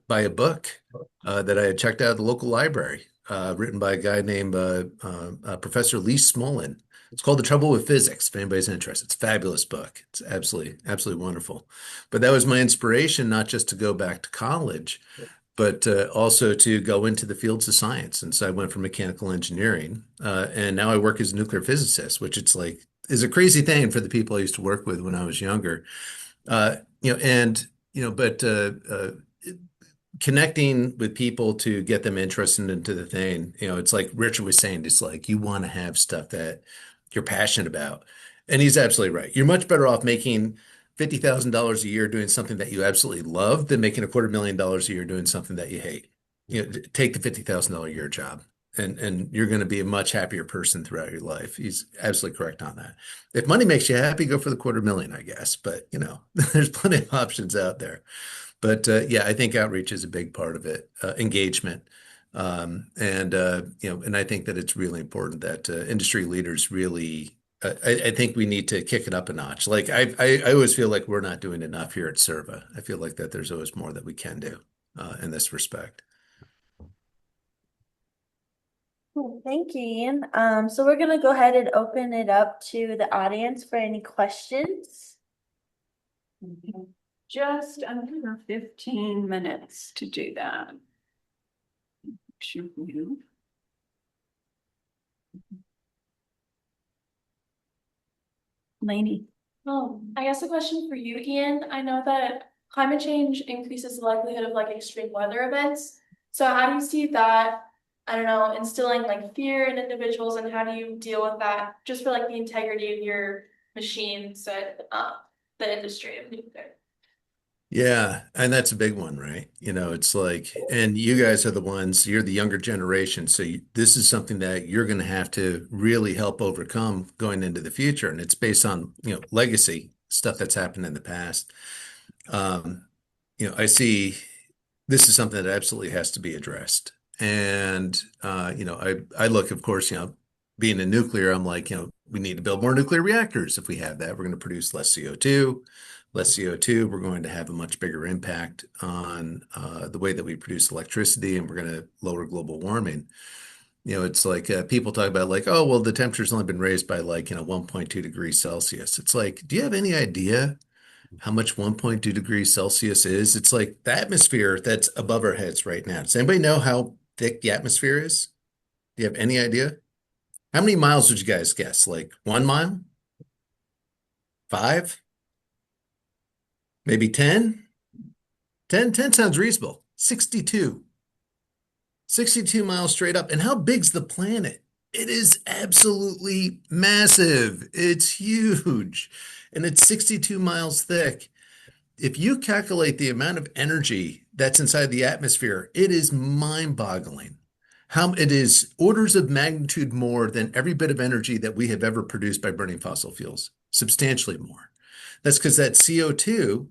by a book that I had checked out at the local library, written by a guy named Professor Lee Smolin. It's called The Trouble with Physics, if anybody's interested. It's a fabulous book. It's absolutely wonderful. But that was my inspiration, not just to go back to college, but also to go into the fields of science. And so I went for mechanical engineering, and now I work as a nuclear physicist, which it's like is a crazy thing for the people I used to work with when I was younger. And but connecting with people to get them interested into the thing, it's like Richard was saying, it's like you want to have stuff that you're passionate about. And he's absolutely right. You're much better off making $50,000 a year doing something that you absolutely love than making $250,000 a year doing something that you hate. Take the $50,000 a year job, and you're going to be a much happier person throughout your life. He's absolutely correct on that. If money makes you happy, go for the 250,000, I guess. But there's plenty of options out there. But yeah, I think outreach is a big part of it, engagement. And I think that it's really important that industry leaders really, I think we need to kick it up a notch. Like I always feel like we're not doing enough here at Serva. I feel like that there's always more that we can do in this respect. Cool. Thank you, Ian. So we're gonna go ahead and open it up to the audience for any questions. Just under 15 minutes to do that. Should we? Lainey. I guess a question for you, Ian. I know that climate change increases the likelihood of like extreme weather events. So how do you see that, I don't know, instilling like fear in individuals, and how do you deal with that just for like the integrity of your machines and the industry of nuclear? Yeah, and that's a big one, right? It's like, and you guys are the ones, you're the younger generation. So this is something that you're going to have to really help overcome going into the future. And it's based on, legacy stuff that's happened in the past. I see this is something that absolutely has to be addressed. And, I look, of course, being in nuclear, I'm like, we need to build more nuclear reactors. If we have that, we're going to produce less CO2. Less CO2, we're going to have a much bigger impact on the way that we produce electricity, and we're going to lower global warming. It's like people talk about like, oh, well, the temperature's only been raised by like, 1.2 degrees Celsius. It's like, do you have any idea how much 1.2 degrees Celsius is? It's like the atmosphere that's above our heads right now. Does anybody know how thick the atmosphere is? Do you have any idea? How many miles would you guys guess? Like 1 mile? 5? Maybe 10? 10 sounds reasonable. 62. 62 miles straight up. And how big's the planet? It is absolutely massive. It's huge. And it's 62 miles thick. If you calculate the amount of energy that's inside the atmosphere, it is mind-boggling. How it is orders of magnitude more than every bit of energy that we have ever produced by burning fossil fuels, substantially more. That's because that CO2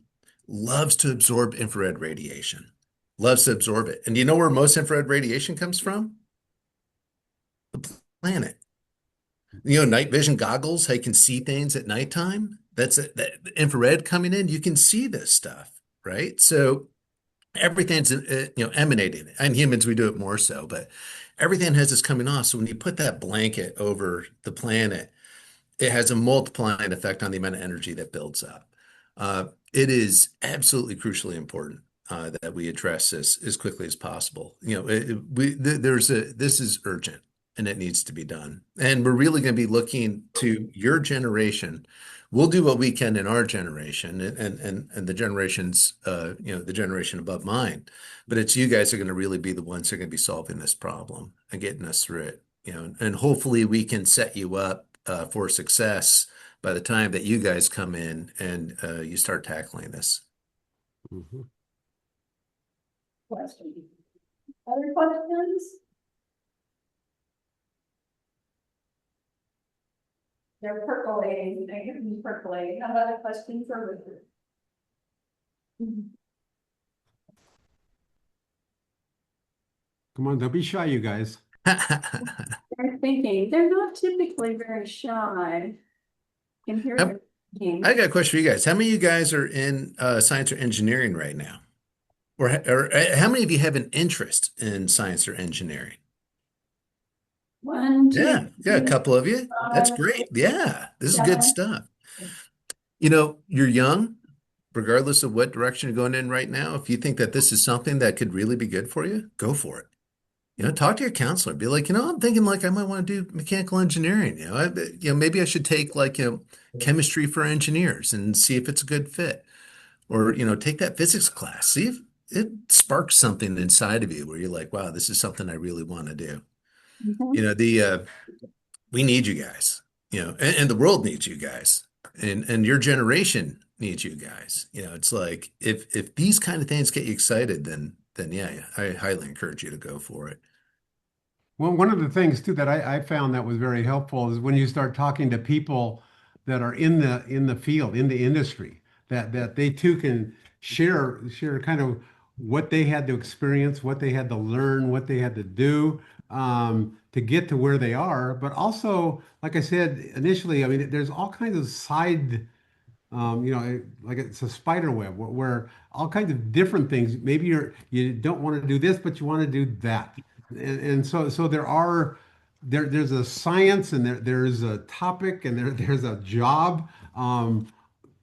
loves to absorb infrared radiation, loves to absorb it. And do you know where most infrared radiation comes from? The planet. Night vision goggles, how you can see things at nighttime. That's that infrared coming in. You can see this stuff, right? So everything's emanating, and humans we do it more so, but everything has this coming off. So when you put that blanket over the planet, it has a multiplying effect on the amount of energy that builds up. It is absolutely crucially important that we address this as quickly as possible. This is urgent, and it needs to be done. And we're really going to be looking to your generation. We'll do what we can in our generation and the generations, the generation above mine. But it's you guys are going to really be the ones who are going to be solving this problem and getting us through it. And hopefully we can set you up for success by the time that you guys come in and you start tackling this. Mhm. Other questions? They're percolating. They can be percolating. How about a question for Richard? Come on, don't be shy, you guys. They're thinking, they're not typically very shy. Can hear I them thinking. I got a question for you guys. How many of you guys are in science or engineering right now? Or how many of you have an interest in science or engineering? One, Yeah, two, yeah, a three, couple of you. That's 5, great. Yeah, this is good 7. stuff. You know, you're young, regardless of what direction you're going in right now. If you think that this is something that could really be good for you, go for it. You know, talk to your counselor. Be like, I'm thinking like I might want to do mechanical engineering. Maybe I should take like, chemistry for engineers and see if it's a good fit. Or, take that physics class. See if it sparks something inside of you where you're like, wow, this is something I really want to do. Mhm. You know, the we need you guys, and the world needs you guys, and your generation needs you guys. It's like if these kind of things get you excited, then yeah, I highly encourage you to go for it. Well, one of the things too that I found that was very helpful is when you start talking to people that are in the field, in the industry, that they too can share kind of what they had to experience, what they had to learn, what they had to do to get to where they are. But also, like I said initially, I mean, there's all kinds of side like it's a spider web where all kinds of different things. Maybe you don't want to do this, but you want to do that, and so there's a science and there's a topic and there's a job.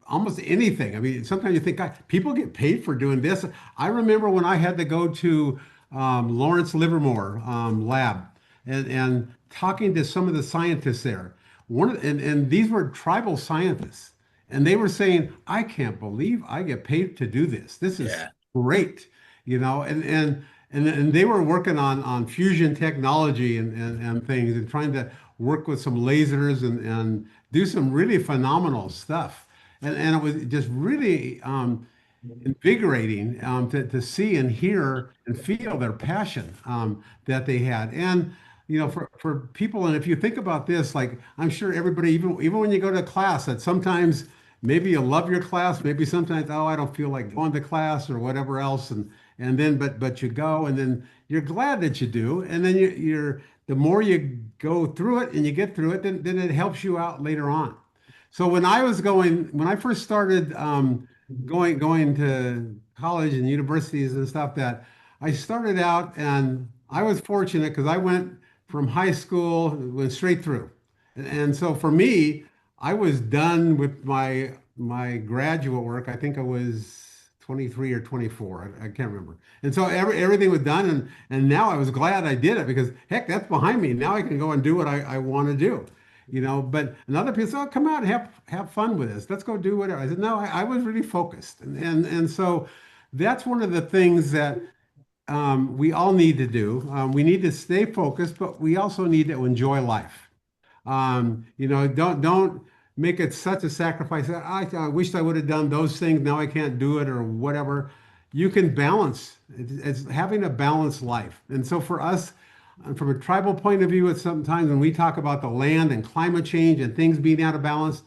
Almost anything. I mean, sometimes you think, God, people get paid for doing this. I remember when I had to go to Lawrence Livermore lab and talking to some of the scientists there. And these were tribal scientists, and they were saying, "I can't believe I get paid to do this. This is Yeah. great," and they were working on fusion technology and things and trying to work with some lasers and do some really phenomenal stuff. And it was just really invigorating to see and hear and feel their passion that they had. And, for people, and if you think about this, like I'm sure everybody, even when you go to class, that sometimes maybe you love your class, maybe sometimes, oh, I don't feel like going to class or whatever else. And then, but you go and then you're glad that you do. And then the more you go through it and you get through it, then it helps you out later on. So when I first started going to college and universities and stuff, that I started out and I was fortunate because I went from high school, went straight through. And so for me, I was done with my graduate work. I think I was 23 or 24. I can't remember. And so everything was done. And now I was glad I did it because heck, that's behind me. Now I can go and do what I want to do. But another people say, oh, come out and have fun with this. Let's go do whatever. I said, no, I was really focused. And so that's one of the things that we all need to do. We need to stay focused, but we also need to enjoy life. Don't make it such a sacrifice. I wish I would have done those things. Now I can't do it or whatever. You can balance. It's having a balanced life. And so for us, from a tribal point of view, it's sometimes when we talk about the land and climate change and things being out of balance,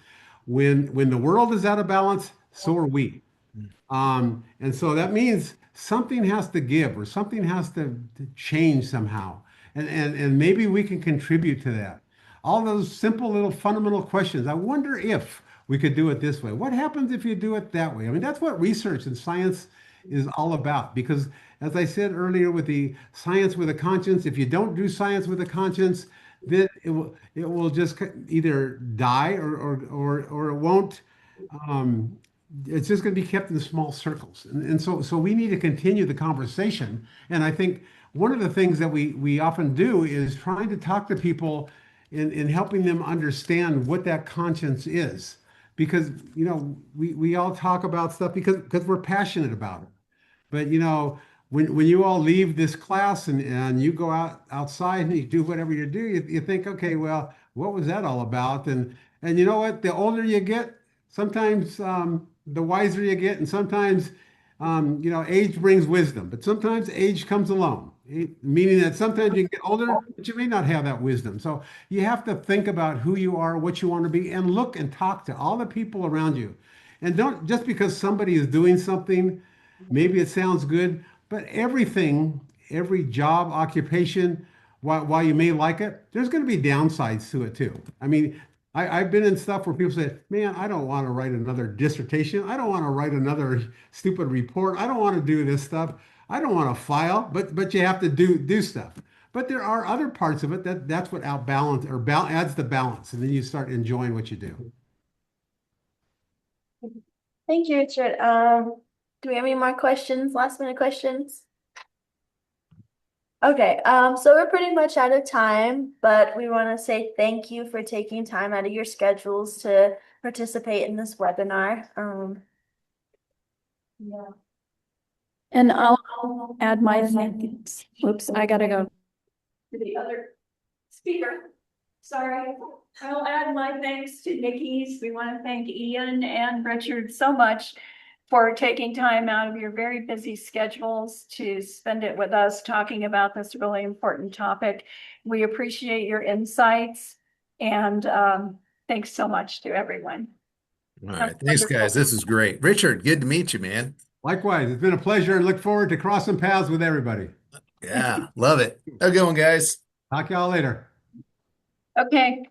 when the world is out of balance, so are we. And so that means something has to give or something has to change somehow. And maybe we can contribute to that. All those simple little fundamental questions. I wonder if we could do it this way. What happens if you do it that way? I mean, that's what research and science is all about. Because as I said earlier with the science with a conscience, if you don't do science with a conscience, then it will just either die or it won't. Um, it's just going to be kept in small circles. And so we need to continue the conversation. And I think one of the things that we often do is trying to talk to people in helping them understand what that conscience is. Because, we all talk about stuff because we're passionate about it. But when you all leave this class and you go outside and you do whatever you do, you think, okay, well, what was that all about? And you know what? The older you get, sometimes the wiser you get, and sometimes age brings wisdom, but sometimes age comes alone, meaning that sometimes you get older, but you may not have that wisdom. So you have to think about who you are, what you want to be, and look and talk to all the people around you. And don't, just because somebody is doing something, maybe it sounds good, but everything, every job, occupation, while you may like it, there's going to be downsides to it too. I mean, I've been in stuff where people say, man, I don't want to write another dissertation. I don't want to write another stupid report. I don't want to do this stuff. I don't want to file, but you have to do stuff. But there are other parts of it that's what outbalance or adds the balance, and then you start enjoying what you do. Thank you, Richard. Do we have any more questions? Last minute questions? Okay, so we're pretty much out of time, but we want to say thank you for taking time out of your schedules to participate in this webinar. Yeah. And I'll add my thanks. Oops, I gotta go to the other speaker. Sorry. I'll add my thanks to Niki's. We want to thank Ian and Richard so much for taking time out of your very busy schedules to spend it with us talking about this really important topic. We appreciate your insights and thanks so much to everyone. All right. Thanks, guys. This is great. Richard, good to meet you, man. Likewise, it's been a pleasure and look forward to crossing paths with everybody. Yeah, love it. Have a good one, guys. Talk y'all later. Okay.